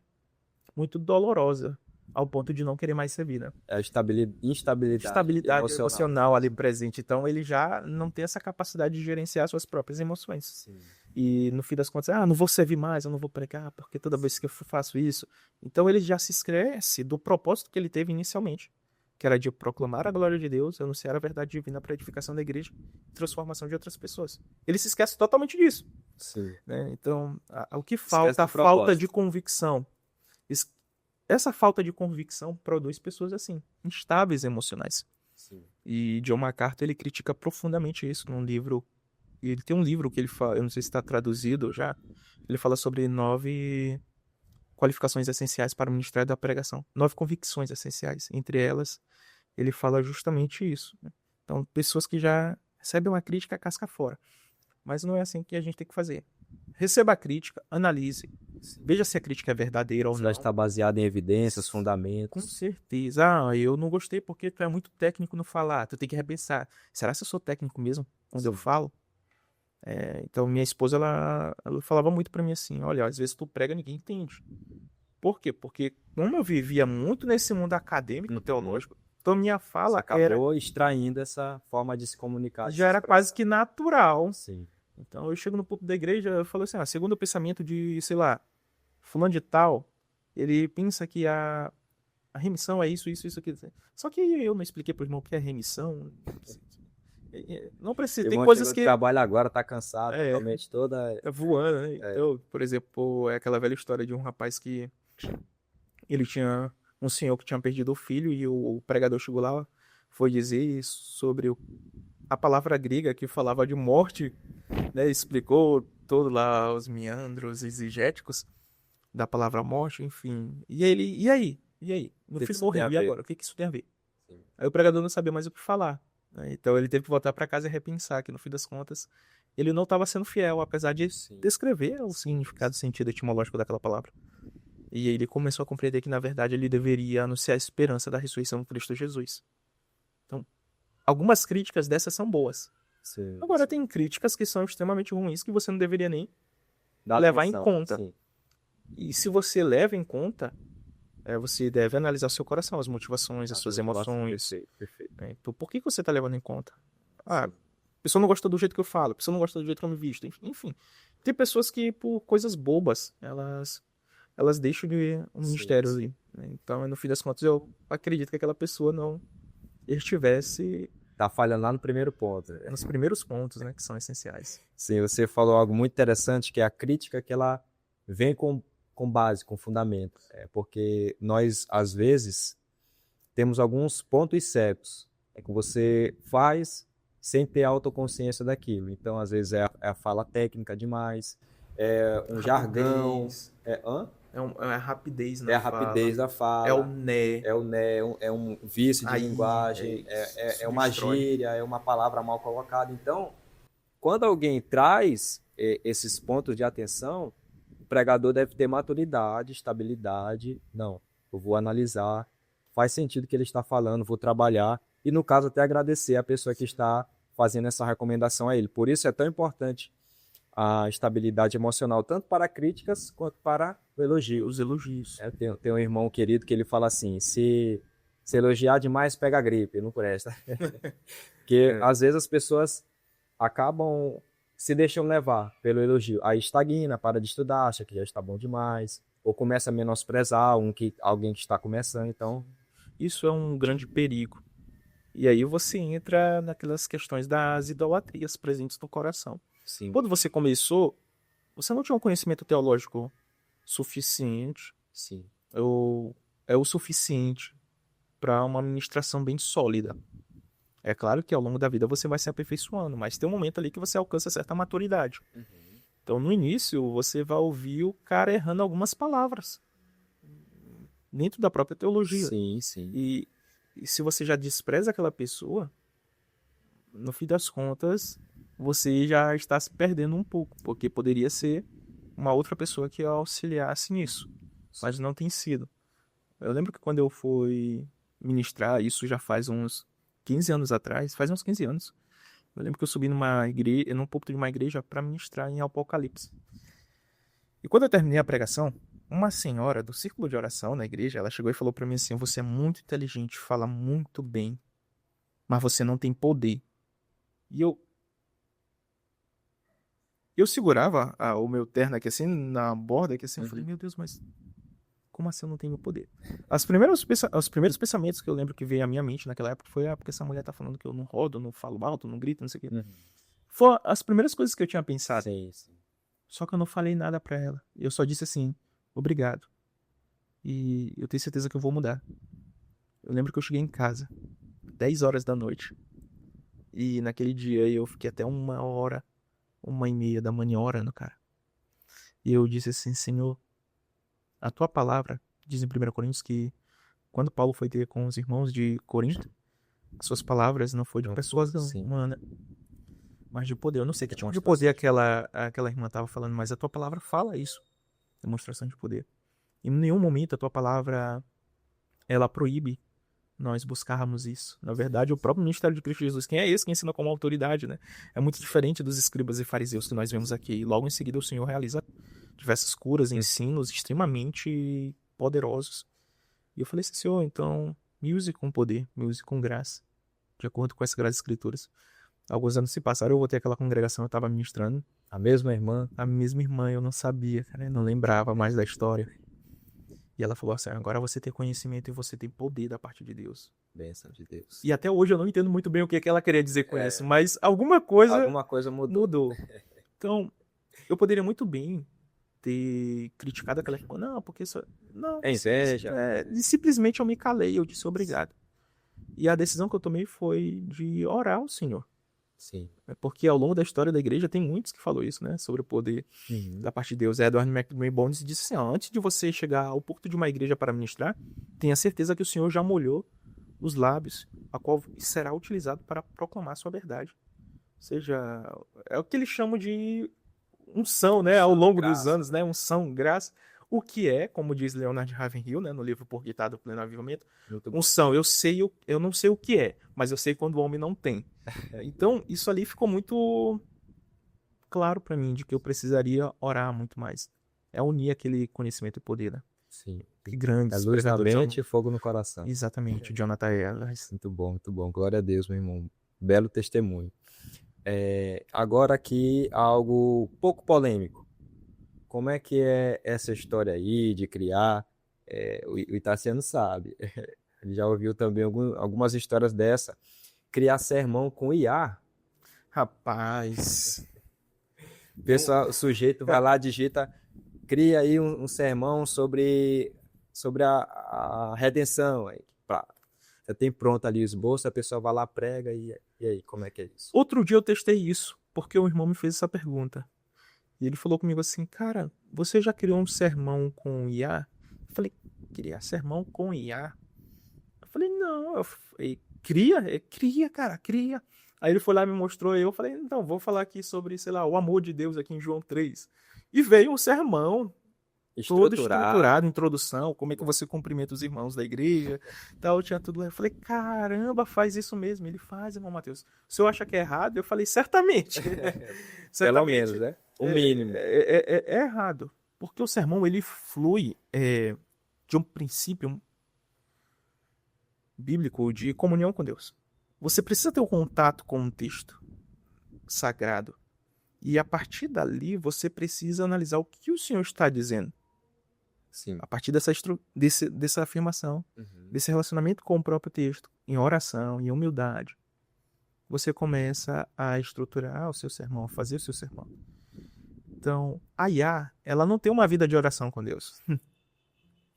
muito dolorosa, ao ponto de não querer mais servir, né? É a instabilidade emocional ali presente. Então ele já não tem essa capacidade de gerenciar suas próprias emoções. Sim. E no fim das contas, não vou servir mais, eu não vou pregar, porque toda vez que eu faço isso. Então ele já se esquece do propósito que ele teve inicialmente, que era de proclamar a glória de Deus, anunciar a verdade divina para a edificação da igreja e transformação de outras pessoas. Ele se esquece totalmente disso. Sim. Né? Então, o que falta? A falta de convicção. Essa falta de convicção produz pessoas assim, instáveis emocionais. Sim. E John MacArthur, ele critica profundamente isso num livro. Ele tem um livro que ele fala, eu não sei se está traduzido já, ele fala sobre 9 qualificações essenciais para o ministério da pregação. 9 convicções essenciais. Entre elas, ele fala justamente isso. Então, pessoas que já recebem uma crítica casca fora. Mas não é assim que a gente tem que fazer. Receba a crítica, analise, veja se a crítica é verdadeira ou não. Ela está baseada em evidências, fundamentos. Com certeza. Eu não gostei porque tu é muito técnico no falar. Tu tem que repensar. Será que eu sou técnico mesmo quando eu falo? Então, minha esposa, ela falava muito pra mim assim, olha, às vezes tu prega, ninguém entende. Por quê? Porque como eu vivia muito nesse mundo acadêmico, teológico, então minha Você fala acabou extraindo essa forma de se comunicar, de se já era expressar. quase que natural. Sim. Então eu chego no púlpito da igreja, eu falo assim, segundo o pensamento de, sei lá, fulano de tal, ele pensa que a remissão é isso, isso, isso, aquilo. Só que eu não expliquei pro irmão o que é remissão. Não precisa, O tem irmão coisas chegou do que trabalho agora, tá cansado, é, totalmente toda. é voando, né? É, Então, por exemplo, é aquela velha história de um rapaz que ele tinha um senhor que tinha perdido o filho e o pregador chegou lá, foi dizer sobre a palavra grega que falava de morte, né? Explicou todo lá os meandros exegéticos da palavra morte, enfim. E ele, e aí? E aí? Meu o que que filho isso tem a morreu, e ver? agora? O que que isso tem a ver? Sim. Aí o pregador não sabia mais o que falar, né? Então ele teve que voltar para casa e repensar que no fim das contas ele não estava sendo fiel, apesar de Sim. descrever o significado, o sentido etimológico daquela palavra. E aí ele começou a compreender que na verdade ele deveria anunciar a esperança da ressurreição de Cristo Jesus. Então, algumas críticas dessas são boas. Sim, Agora sim. tem críticas que são extremamente ruins que você não deveria nem Dá levar em atenção. conta. Sim. E se você leva em conta, você deve analisar o seu coração, as motivações, as suas emoções. Perfeito, perfeito. Né? Então, por que você está levando em conta? A pessoa não gosta do jeito que eu falo, a pessoa não gosta do jeito que eu me visto. Enfim, tem pessoas que, por coisas bobas, elas deixam de um Sim, mistério sim. ali. Né? Então, no fim das contas, eu acredito que aquela pessoa não estivesse Tá falhando lá no primeiro ponto. nos primeiros pontos, né, que são essenciais. Sim, você falou algo muito interessante, que é a crítica que ela vem com base, com fundamento. Porque nós, às vezes, temos alguns pontos cegos. É que você faz sem ter autoconsciência daquilo. Então, às vezes, é a fala técnica demais, é um jargão. Hã? É a rapidez É na a rapidez da é o fala, né, é um vício de aí, linguagem, isso é uma destrói. gíria, é uma palavra mal colocada. Então, quando alguém traz esses pontos de atenção, o pregador deve ter maturidade, estabilidade. Não, eu vou analisar, faz sentido o que ele está falando, vou trabalhar e, no caso, até agradecer a pessoa que está fazendo essa recomendação a ele. Por isso é tão importante a estabilidade emocional, tanto para críticas quanto para o elogio. Os elogios. Tem um irmão querido que ele fala assim, se elogiar demais, pega gripe, não presta. Porque, às vezes, as pessoas acabam se deixam levar pelo elogio. Aí estagna, para de estudar, acha que já está bom demais, ou começa a menosprezar alguém que está começando. Então, Isso é um grande perigo. E aí você entra naquelas questões das idolatrias presentes no coração. sim, Quando você começou, você não tinha um conhecimento teológico suficiente, sim, ou é o suficiente para uma ministração bem sólida. É claro que ao longo da vida você vai se aperfeiçoando, mas tem um momento ali que você alcança certa maturidade. Então, no início, você vai ouvir o cara errando algumas palavras dentro da própria teologia. sim, sim. E se você já despreza aquela pessoa, no fim das contas, você já está se perdendo um pouco, porque poderia ser uma outra pessoa que auxiliasse nisso, mas não tem sido. Eu lembro que quando eu fui ministrar, isso já faz uns 15 anos atrás, faz uns 15 anos, eu lembro que eu subi numa igreja, num púlpito de uma igreja para ministrar em Apocalipse. E quando eu terminei a pregação, uma senhora do círculo de oração na igreja, ela chegou e falou para mim assim: você é muito inteligente, fala muito bem, mas você não tem poder. E eu segurava o meu terno aqui assim, na borda aqui assim, eu falei: meu Deus, mas como assim eu não tenho meu poder? Os primeiros pensamentos que eu lembro que veio à minha mente naquela época foi: porque essa mulher tá falando que eu não rodo, não falo alto, não grito, não sei o quê. Foi as primeiras coisas que eu tinha pensado. Sim, sim. Só que eu não falei nada pra ela. Eu só disse assim: obrigado. E eu tenho certeza que eu vou mudar. Eu lembro que eu cheguei em casa, 10 horas da noite. E naquele dia eu fiquei até 1h, 1h30 da manhã orando, cara. E eu disse assim: Senhor, a tua palavra diz em 1 Coríntios que quando Paulo foi ter com os irmãos de Corinto, as suas palavras não foi de persuasão humana, mas de poder. Eu não sei que tipo de poder aquela irmã estava falando, mas a tua palavra fala isso. Demonstração de poder. Em nenhum momento a tua palavra ela proíbe nós buscarmos isso. Na verdade, o próprio ministério de Cristo Jesus, quem é esse que ensina como autoridade, né? É muito diferente dos escribas e fariseus que nós vemos aqui. E logo em seguida o Senhor realiza diversas curas, ensinos extremamente poderosos. E eu falei assim, Senhor, então me use com poder, me use com graça, de acordo com as Sagradas Escrituras. Alguns anos se passaram, eu voltei àquela congregação, eu estava ministrando. A mesma irmã? A mesma irmã, eu não sabia, cara, eu não lembrava mais da história. E ela falou assim, agora você tem conhecimento e você tem poder da parte de Deus. Bênção de Deus. E até hoje eu não entendo muito bem o que ela queria dizer com isso, mas alguma coisa mudou. Então, eu poderia muito bem ter criticado aquela irmã. Não, porque isso... Não, é inveja. E simplesmente eu me calei, eu disse obrigado. E a decisão que eu tomei foi de orar ao Senhor. Sim. Porque ao longo da história da igreja tem muitos que falam isso, né? Sobre o poder da parte de Deus. Edward McMahon disse assim, ó, antes de você chegar ao púlpito de uma igreja para ministrar, tenha certeza que o Senhor já molhou os lábios, a qual será utilizado para proclamar a sua verdade. Ou seja, é o que eles chamam de unção, né? Ao longo dos anos, né? Unção, graça. O que é, como diz Leonard Ravenhill, né? No livro Por que Tá do Pleno Avivamento, unção, eu não sei o que é, mas eu sei quando o homem não tem. Então, isso ali ficou muito claro para mim, de que eu precisaria orar muito mais. É unir aquele conhecimento e poder, né? Sim. Que grande. É luz na mente e fogo no coração. Exatamente, Jonathan Edwards. Muito bom, muito bom. Glória a Deus, meu irmão. Belo testemunho. Agora aqui, algo pouco polêmico. Como é que é essa história aí de criar? O Itaciano sabe. Ele já ouviu também algumas histórias dessa. Criar sermão com IA. Rapaz. O sujeito vai lá, digita, cria aí um sermão sobre a redenção. Aí, você tem pronto ali o esboço, a pessoa vai lá, prega e aí, como é que é isso? Outro dia eu testei isso, porque o irmão me fez essa pergunta. E ele falou comigo assim, cara, você já criou um sermão com IA? Eu falei, criar sermão com IA? Eu falei, não. Cria, cara, cria. Aí ele foi lá e me mostrou, e eu falei, então, vou falar aqui sobre, sei lá, o amor de Deus aqui em João 3. E veio um sermão todo estruturado, introdução, como é que você cumprimenta os irmãos da igreja, tal, tinha tudo lá. Eu falei, caramba, faz isso mesmo. Ele faz, irmão Mateus. O senhor acha que é errado? Eu falei, certamente. Pelo menos, né? O mínimo. É errado. Porque o sermão, ele flui de um princípio bíblico de comunhão com Deus. Você precisa ter um contato com um texto sagrado. E a partir dali, você precisa analisar o que o Senhor está dizendo. Sim. A partir dessa afirmação, desse relacionamento com o próprio texto, em oração, em humildade, você começa a estruturar o seu sermão, a fazer o seu sermão. Então, a IA, ela não tem uma vida de oração com Deus.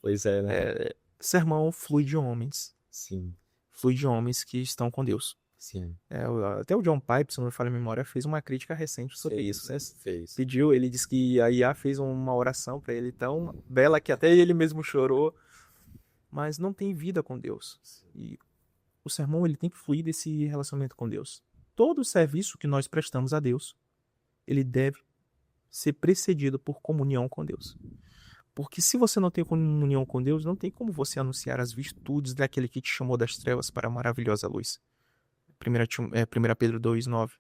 Pois é, né? Sermão flui de homens. Sim. Flui de homens que estão com Deus. Sim. Até o John Pipe, se não me falha a memória, fez uma crítica recente sobre isso. Né? Fez. Ele disse que a IA fez uma oração para ele tão bela que até ele mesmo chorou, mas não tem vida com Deus. E o sermão, ele tem que fluir desse relacionamento com Deus. Todo serviço que nós prestamos a Deus, ele deve ser precedido por comunhão com Deus. Porque se você não tem comunhão com Deus, não tem como você anunciar as virtudes daquele que te chamou das trevas para a maravilhosa luz. 1 Pedro 2,9.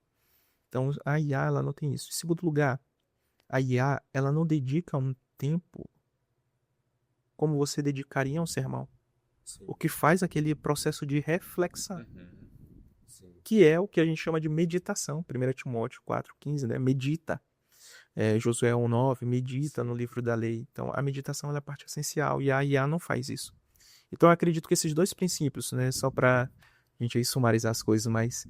Então, a IA, ela não tem isso. Em segundo lugar, a IA, ela não dedica um tempo como você dedicaria a um sermão. Sim. O que faz aquele processo de reflexão. Que é o que a gente chama de meditação. 1 Timóteo 4,15, né? Medita. Josué 1,9, medita no livro da lei. Então, a meditação ela é a parte essencial e a IA não faz isso. Então, eu acredito que esses dois princípios, né, só para a gente aí sumarizar as coisas, mas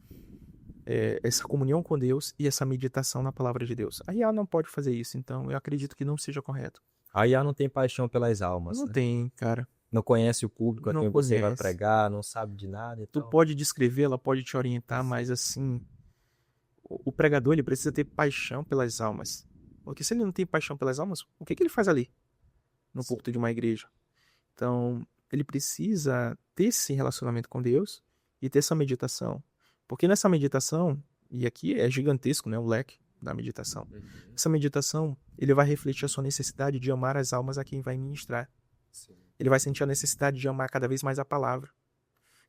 essa comunhão com Deus e essa meditação na palavra de Deus. A IA não pode fazer isso, então eu acredito que não seja correto. A IA não tem paixão pelas almas. Não né? tem, cara. Não conhece o público a quem você vai pregar, não sabe de nada. Então... Tu pode descrever, ela pode te orientar, mas assim, o pregador ele precisa ter paixão pelas almas. Porque se ele não tem paixão pelas almas, o que ele faz ali? No púlpito de uma igreja. Então, ele precisa ter esse relacionamento com Deus e ter essa meditação. Porque nessa meditação, e aqui é gigantesco, né, o leque da meditação. Essa meditação, ele vai refletir a sua necessidade de amar as almas a quem vai ministrar. Sim. Ele vai sentir a necessidade de amar cada vez mais a palavra.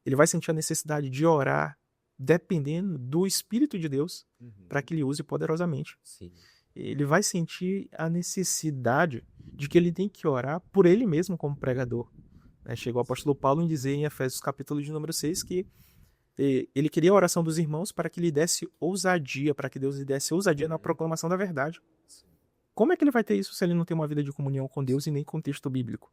ele vai sentir a necessidade de orar dependendo do Espírito de Deus para que ele use poderosamente. Sim. Ele vai sentir a necessidade de que ele tem que orar por ele mesmo como pregador. Chegou o apóstolo Paulo em dizer em Efésios capítulo de número 6 que ele queria a oração dos irmãos para que lhe desse ousadia, para que Deus lhe desse ousadia na proclamação da verdade. Como é que ele vai ter isso se ele não tem uma vida de comunhão com Deus e nem com o texto bíblico?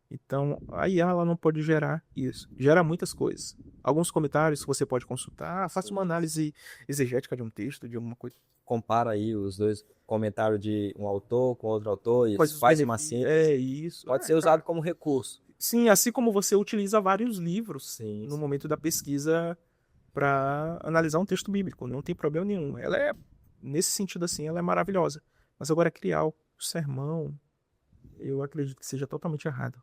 Então, aí ela não pode gerar isso. Gera muitas coisas. Alguns comentários que você pode consultar. Faça uma análise exegética de um texto, de alguma coisa. Compara aí os dois comentários de um autor com outro autor e faz uma síntese. É isso. Pode ser usado como recurso. Sim, assim como você utiliza vários livros Sim, no momento da pesquisa para analisar um texto bíblico. Não tem problema nenhum. Ela é, nesse sentido assim, ela é maravilhosa. Mas agora criar o sermão, eu acredito que seja totalmente errado.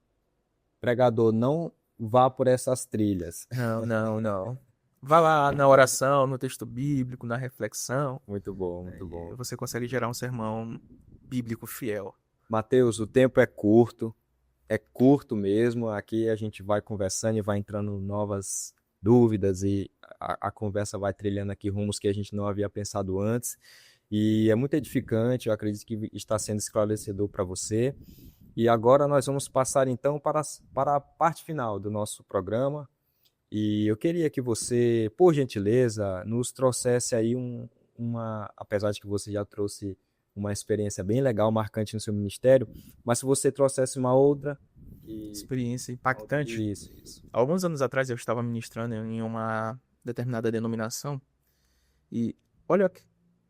Pregador, não vá por essas trilhas. Não. Vá lá na oração, no texto bíblico, na reflexão. Muito bom, muito bom. Você consegue gerar um sermão bíblico fiel. Mateus, o tempo é curto mesmo. Aqui a gente vai conversando e vai entrando novas dúvidas e a conversa vai trilhando aqui rumos que a gente não havia pensado antes. E é muito edificante, eu acredito que está sendo esclarecedor para você. E agora nós vamos passar então para a parte final do nosso programa. E eu queria que você, por gentileza, nos trouxesse aí apesar de que você já trouxe uma experiência bem legal, marcante no seu ministério, mas se você trouxesse uma outra... Experiência impactante. Isso. Alguns anos atrás eu estava ministrando em uma determinada denominação e olha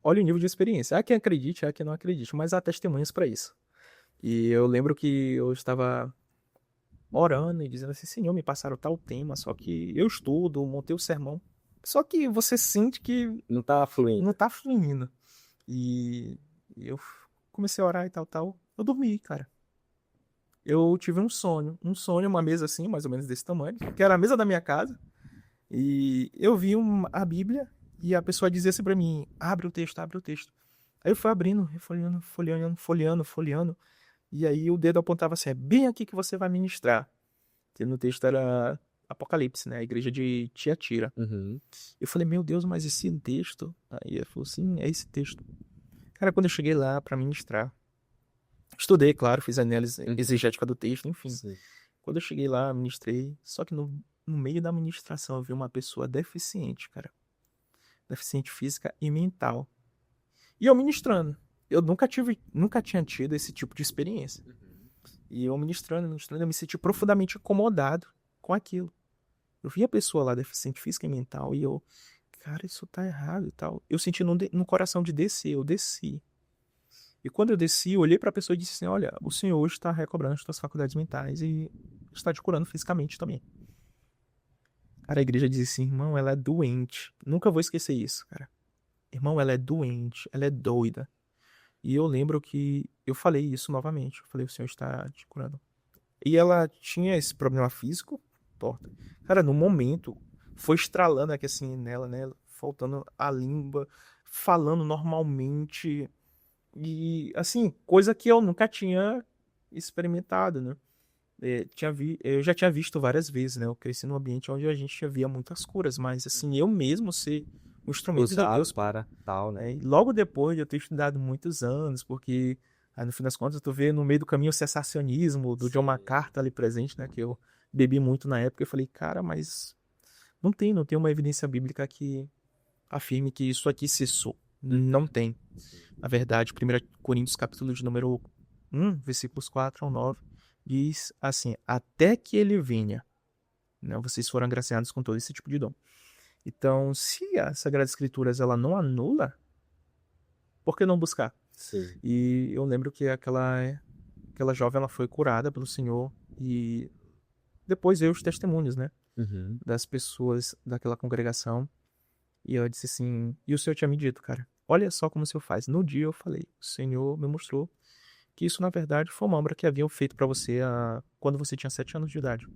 o nível de experiência. Há quem acredite, há quem não acredite, mas há testemunhas para isso. E eu lembro que eu estava orando e dizendo assim, Senhor, me passaram tal tema, só que eu estudo, montei o sermão, só que você sente que não está fluindo. Não está fluindo. E eu comecei a orar e tal. Eu dormi, cara. Eu tive um sonho, uma mesa assim, mais ou menos desse tamanho, que era a mesa da minha casa, e eu vi a Bíblia, e a pessoa dizia assim pra mim, abre o texto. Aí eu fui abrindo, folheando, e aí o dedo apontava assim, é bem aqui que você vai ministrar. Que no texto era Apocalipse, né, a igreja de Tiatira. Eu falei, meu Deus, mas esse texto? Aí ele falou, sim, é esse texto. Cara, quando eu cheguei lá pra ministrar, estudei, claro, fiz a análise exegética do texto, enfim. Sim. Quando eu cheguei lá, ministrei, só que no meio da ministração eu vi uma pessoa deficiente, cara. Deficiente física e mental. E eu ministrando. Eu nunca tinha tido esse tipo de experiência. E eu ministrando, eu me senti profundamente incomodado com aquilo. Eu vi a pessoa lá, deficiente física e mental, e eu, cara, isso tá errado e tal. Eu senti no coração de descer, eu desci. E quando eu desci, eu olhei pra pessoa e disse assim, olha, o senhor hoje está recobrando as suas faculdades mentais e está te curando fisicamente também. Cara, a igreja disse assim, irmão, ela é doente. Nunca vou esquecer isso, cara. Irmão, ela é doente, ela é doida. E eu lembro que eu falei isso novamente. Eu falei, o senhor está te curando. E ela tinha esse problema físico, torta. Cara, no momento, foi estralando aqui assim nela, né? Faltando a língua, falando normalmente. E, assim, coisa que eu nunca tinha experimentado, né? Eu já tinha visto várias vezes, né? Eu cresci num ambiente onde a gente via muitas curas, mas, assim, eu mesmo ser um instrumento de Deus para tal, né? E logo depois de eu ter estudado muitos anos, porque, aí, no fim das contas, tu vê no meio do caminho o cessacionismo do John MacArthur ali presente, né? Que eu bebi muito na época. Eu falei, cara, mas não tem uma evidência bíblica que afirme que isso aqui cessou. Não tem. Na verdade, 1 Coríntios capítulo de número 1, versículos 4 ao 9, diz assim, até que ele venha, né, vocês foram agraciados com todo esse tipo de dom. Então, se a Sagrada Escrituras ela não anula, por que não buscar? Sim. E eu lembro que aquela jovem ela foi curada pelo Senhor e depois veio os testemunhos, né, das pessoas daquela congregação. E eu disse assim, e o Senhor tinha me dito, cara, olha só como o Senhor faz. No dia eu falei, o Senhor me mostrou que isso, na verdade, foi uma obra que haviam feito pra você quando você tinha 7 anos de idade.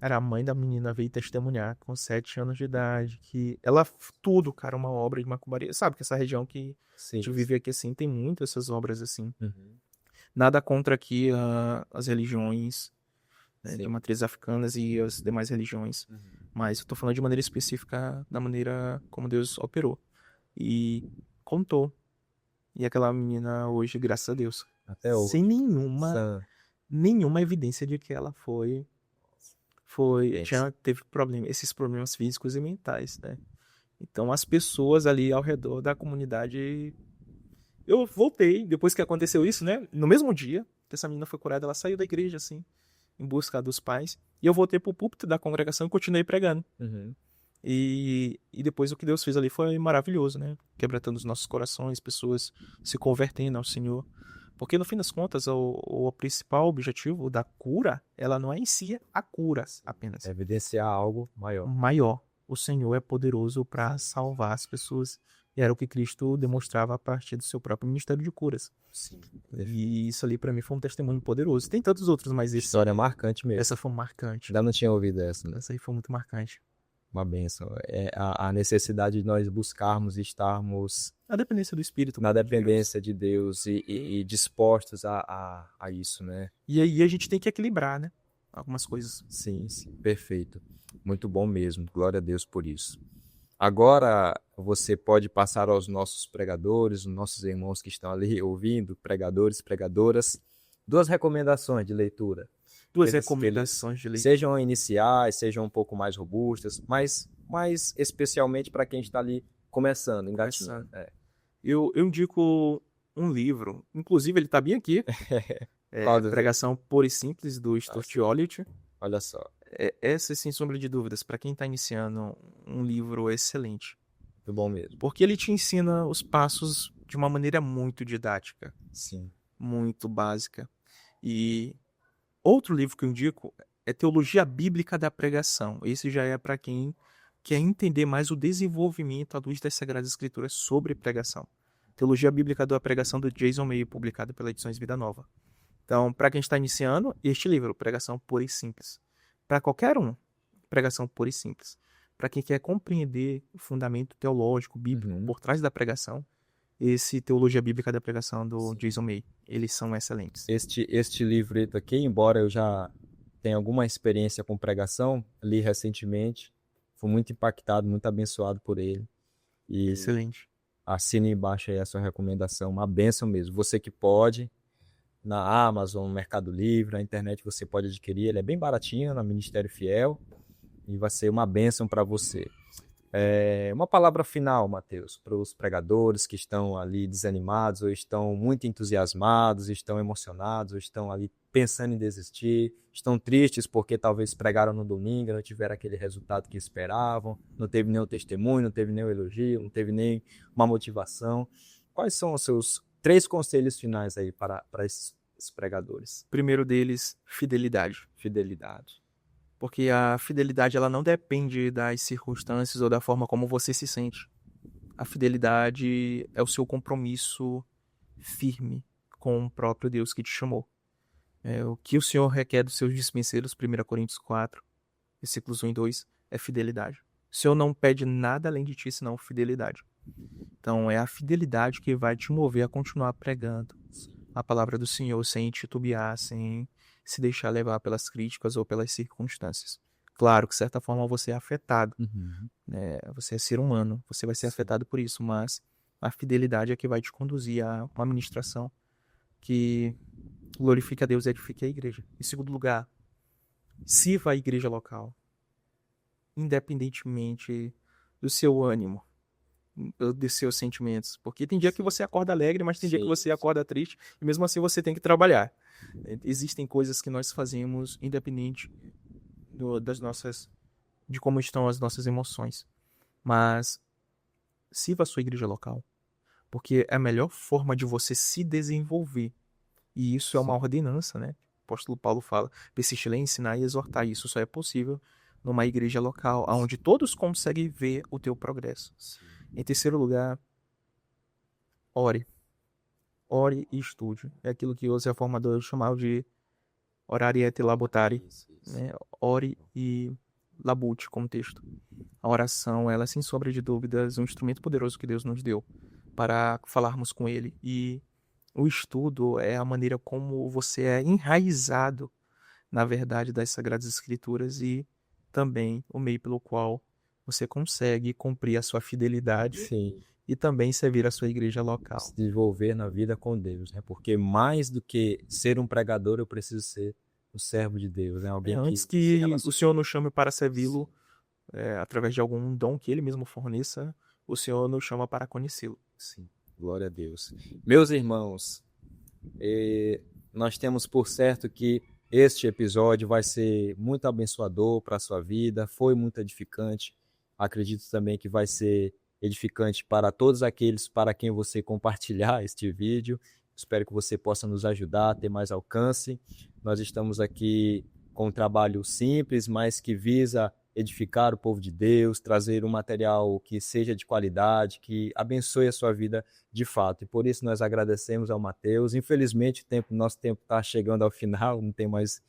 Era a mãe da menina veio testemunhar com 7 anos de idade, que ela, tudo, cara, uma obra de macumbaria. Sabe que essa região que a gente vive aqui, assim, tem muitas essas obras, assim. Nada contra aqui as religiões né, de Sim. matrizes africanas e as demais religiões. Mas eu tô falando de maneira específica da maneira como Deus operou. E contou. E aquela menina hoje, graças a Deus, Até sem hoje. nenhuma evidência de que ela Pensa. teve esses problemas físicos e mentais, né? Então as pessoas ali ao redor da comunidade. Eu voltei, depois que aconteceu isso, né? No mesmo dia que essa menina foi curada, ela saiu da igreja, assim, em busca dos pais. E eu voltei pro púlpito da congregação e continuei pregando. Uhum. E depois o que Deus fez ali foi maravilhoso, né? Quebrantando os nossos corações, pessoas se convertendo ao Senhor. Porque no fim das contas, o principal objetivo da cura, ela não é em si a cura apenas. Evidenciar algo maior. Maior. O Senhor é poderoso para salvar as pessoas. E era o que Cristo demonstrava a partir do seu próprio ministério de curas. Sim. E isso ali para mim foi um testemunho poderoso. Tem tantos outros, mas História marcante mesmo. essa foi marcante. Ainda não tinha ouvido essa, né? Essa aí foi muito marcante. Uma bênção. É a necessidade de nós buscarmos e estarmos A dependência do Espírito. na dependência de Deus e dispostos a isso, né? E aí a gente tem que equilibrar, né? Algumas coisas. Sim, perfeito. Muito bom mesmo. Glória a Deus por isso. Agora você pode passar aos nossos pregadores, os nossos irmãos que estão ali ouvindo, pregadores, pregadoras, 2 recomendações de leitura. Duas Eles- recomendações de leitura. Sejam iniciais, sejam um pouco mais robustas, mas mais especialmente para quem está ali começando, engatinhando. Eu indico um livro, inclusive ele tá bem aqui. Qual dos- Pregação Pura e Simples, do Stuart Oliot. Olha só, Essa, sem sombra de dúvidas, para quem tá iniciando, um livro excelente. muito bom mesmo. Porque ele te ensina os passos de uma maneira muito didática, Sim. muito básica. E outro livro que eu indico é Teologia Bíblica da Pregação. Esse já é para quem quer entender mais o desenvolvimento à luz das Sagradas Escrituras sobre pregação. Teologia Bíblica da Pregação, do Jason May, publicado pela Edições Vida Nova. Então, para quem está iniciando, este livro, Pregação Pura e Simples. Para qualquer um, Pregação Pura e Simples. Para quem quer compreender o fundamento teológico, bíblico, por trás da pregação, esse Teologia Bíblica da Pregação, do Jason May. Eles são excelentes. Este livreto aqui, embora eu já tenha alguma experiência com pregação, li recentemente, fui muito impactado, muito abençoado por ele. E Excelente. assine embaixo aí a sua recomendação, uma bênção mesmo. Você que pode, na Amazon, no Mercado Livre, na internet você pode adquirir, ele é bem baratinho, na Ministério Fiel, e vai ser uma bênção para você. Uma palavra final, Mateus, para os pregadores que estão ali desanimados, ou estão muito entusiasmados, estão emocionados, ou estão ali pensando em desistir, estão tristes porque talvez pregaram no domingo, não tiveram aquele resultado que esperavam, não teve nenhum testemunho, não teve nenhum elogio, não teve nem uma motivação. Quais são os seus 3 conselhos finais aí para esses pregadores? Primeiro deles, fidelidade. Fidelidade. Porque a fidelidade, ela não depende das circunstâncias ou da forma como você se sente. A fidelidade é o seu compromisso firme com o próprio Deus que te chamou. O que o Senhor requer dos seus dispenseiros, 1 Coríntios 4, versículos 1 e 2, é fidelidade. O Senhor não pede nada além de ti, senão fidelidade. Então, é a fidelidade que vai te mover a continuar pregando a palavra do Senhor sem titubear, sem se deixar levar pelas críticas ou pelas circunstâncias. Claro que, de certa forma, você é afetado. Né? Você é ser humano, você vai ser afetado por isso, mas a fidelidade é que vai te conduzir a uma ministração que glorifica a Deus e edifica a igreja. Em segundo lugar, sirva a igreja local, independentemente do seu ânimo, dos seus sentimentos. Porque tem dia que você acorda alegre, mas tem dia que você acorda triste, e mesmo assim você tem que trabalhar. Existem coisas que nós fazemos independente de como estão as nossas emoções. Mas sirva a sua igreja local, porque é a melhor forma de você se desenvolver. E isso é uma ordenança, né? O apóstolo Paulo fala, persistir em ensinar e exortar. Isso só é possível numa igreja local, onde todos conseguem ver o teu progresso. Em terceiro lugar, ore. Ore e estude. É aquilo que os reformadores chamavam de orare et labutare. Né? Ore e labute, como texto. A oração, ela é, sem sombra de dúvidas, um instrumento poderoso que Deus nos deu para falarmos com Ele. E o estudo é a maneira como você é enraizado na verdade das Sagradas Escrituras e também o meio pelo qual você consegue cumprir a sua fidelidade Sim, e também servir a sua igreja local. se desenvolver na vida com Deus, né? Porque mais do que ser um pregador, eu preciso ser um servo de Deus, né? Alguém Antes que se que o relaciona. Senhor nos chame para servi-lo, através de algum dom que Ele mesmo forneça, o Senhor nos chama para conhecê-lo. Sim, glória a Deus. Meus irmãos, nós temos por certo que este episódio vai ser muito abençoador para a sua vida, foi muito edificante. Acredito também que vai ser edificante para todos aqueles para quem você compartilhar este vídeo. Espero que você possa nos ajudar a ter mais alcance. Nós estamos aqui com um trabalho simples, mas que visa edificar o povo de Deus, trazer um material que seja de qualidade, que abençoe a sua vida de fato. E por isso nós agradecemos ao Mateus. Infelizmente, nosso tempo está chegando ao final, não tem mais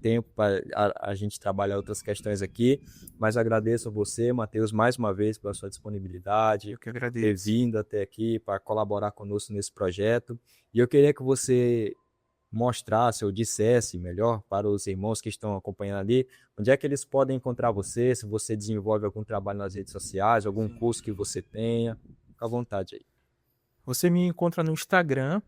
tempo para a gente trabalhar outras questões aqui, mas agradeço a você, Mateus, mais uma vez pela sua disponibilidade, Eu que ter agradeço. vindo até aqui para colaborar conosco nesse projeto. E eu queria que você mostrasse ou dissesse melhor para os irmãos que estão acompanhando ali, onde é que eles podem encontrar você, se você desenvolve algum trabalho nas redes sociais, algum curso que você tenha, fica à vontade aí. Você me encontra no Instagram,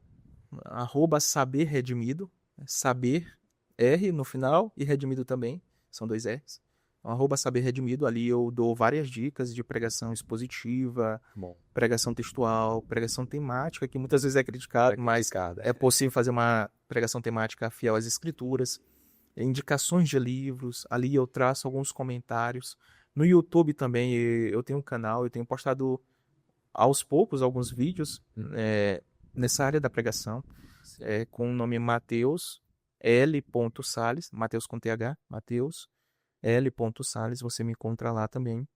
@saberredimido, saber, R no final, e redimido também, são 2 R's. Então, @saberredimido, ali eu dou várias dicas de pregação expositiva, Bom, pregação textual, pregação temática, que muitas vezes é criticado, mas Ricardo, é possível fazer uma pregação temática fiel às escrituras, indicações de livros, ali eu traço alguns comentários. No YouTube também eu tenho um canal, eu tenho postado aos poucos alguns vídeos nessa área da pregação, com o nome Mateus L. Salles, Mateus com TH, Mateus L. Salles, você me encontra lá também.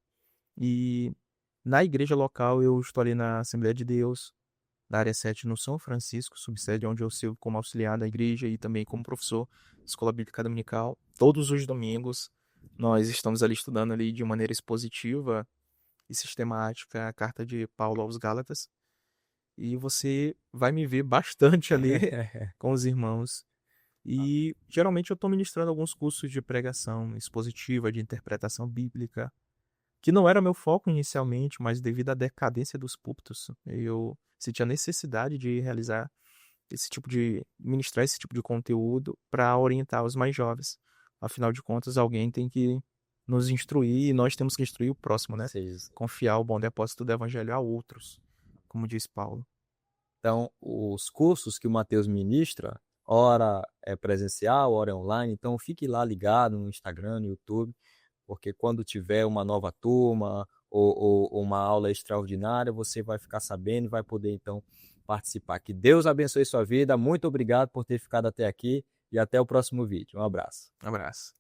E na igreja local eu estou ali na Assembleia de Deus, da área 7 no São Francisco, subsede onde eu sirvo como auxiliar da igreja e também como professor de escola bíblica dominical. Todos os domingos nós estamos ali estudando ali de maneira expositiva e sistemática a carta de Paulo aos Gálatas. E você vai me ver bastante ali com os irmãos. E geralmente eu estou ministrando alguns cursos de pregação expositiva, de interpretação bíblica, que não era meu foco inicialmente, mas devido à decadência dos púlpitos, eu senti a necessidade de realizar ministrar esse tipo de conteúdo para orientar os mais jovens. Afinal de contas, alguém tem que nos instruir e nós temos que instruir o próximo, né? vocês. Confiar o bom depósito do evangelho a outros, como diz Paulo. Então, os cursos que o Mateus ministra, ora é presencial, ora é online, então fique lá ligado no Instagram, no YouTube, porque quando tiver uma nova turma ou uma aula extraordinária, você vai ficar sabendo e vai poder então participar. Que Deus abençoe sua vida, muito obrigado por ter ficado até aqui e até o próximo vídeo. Um abraço. Um abraço.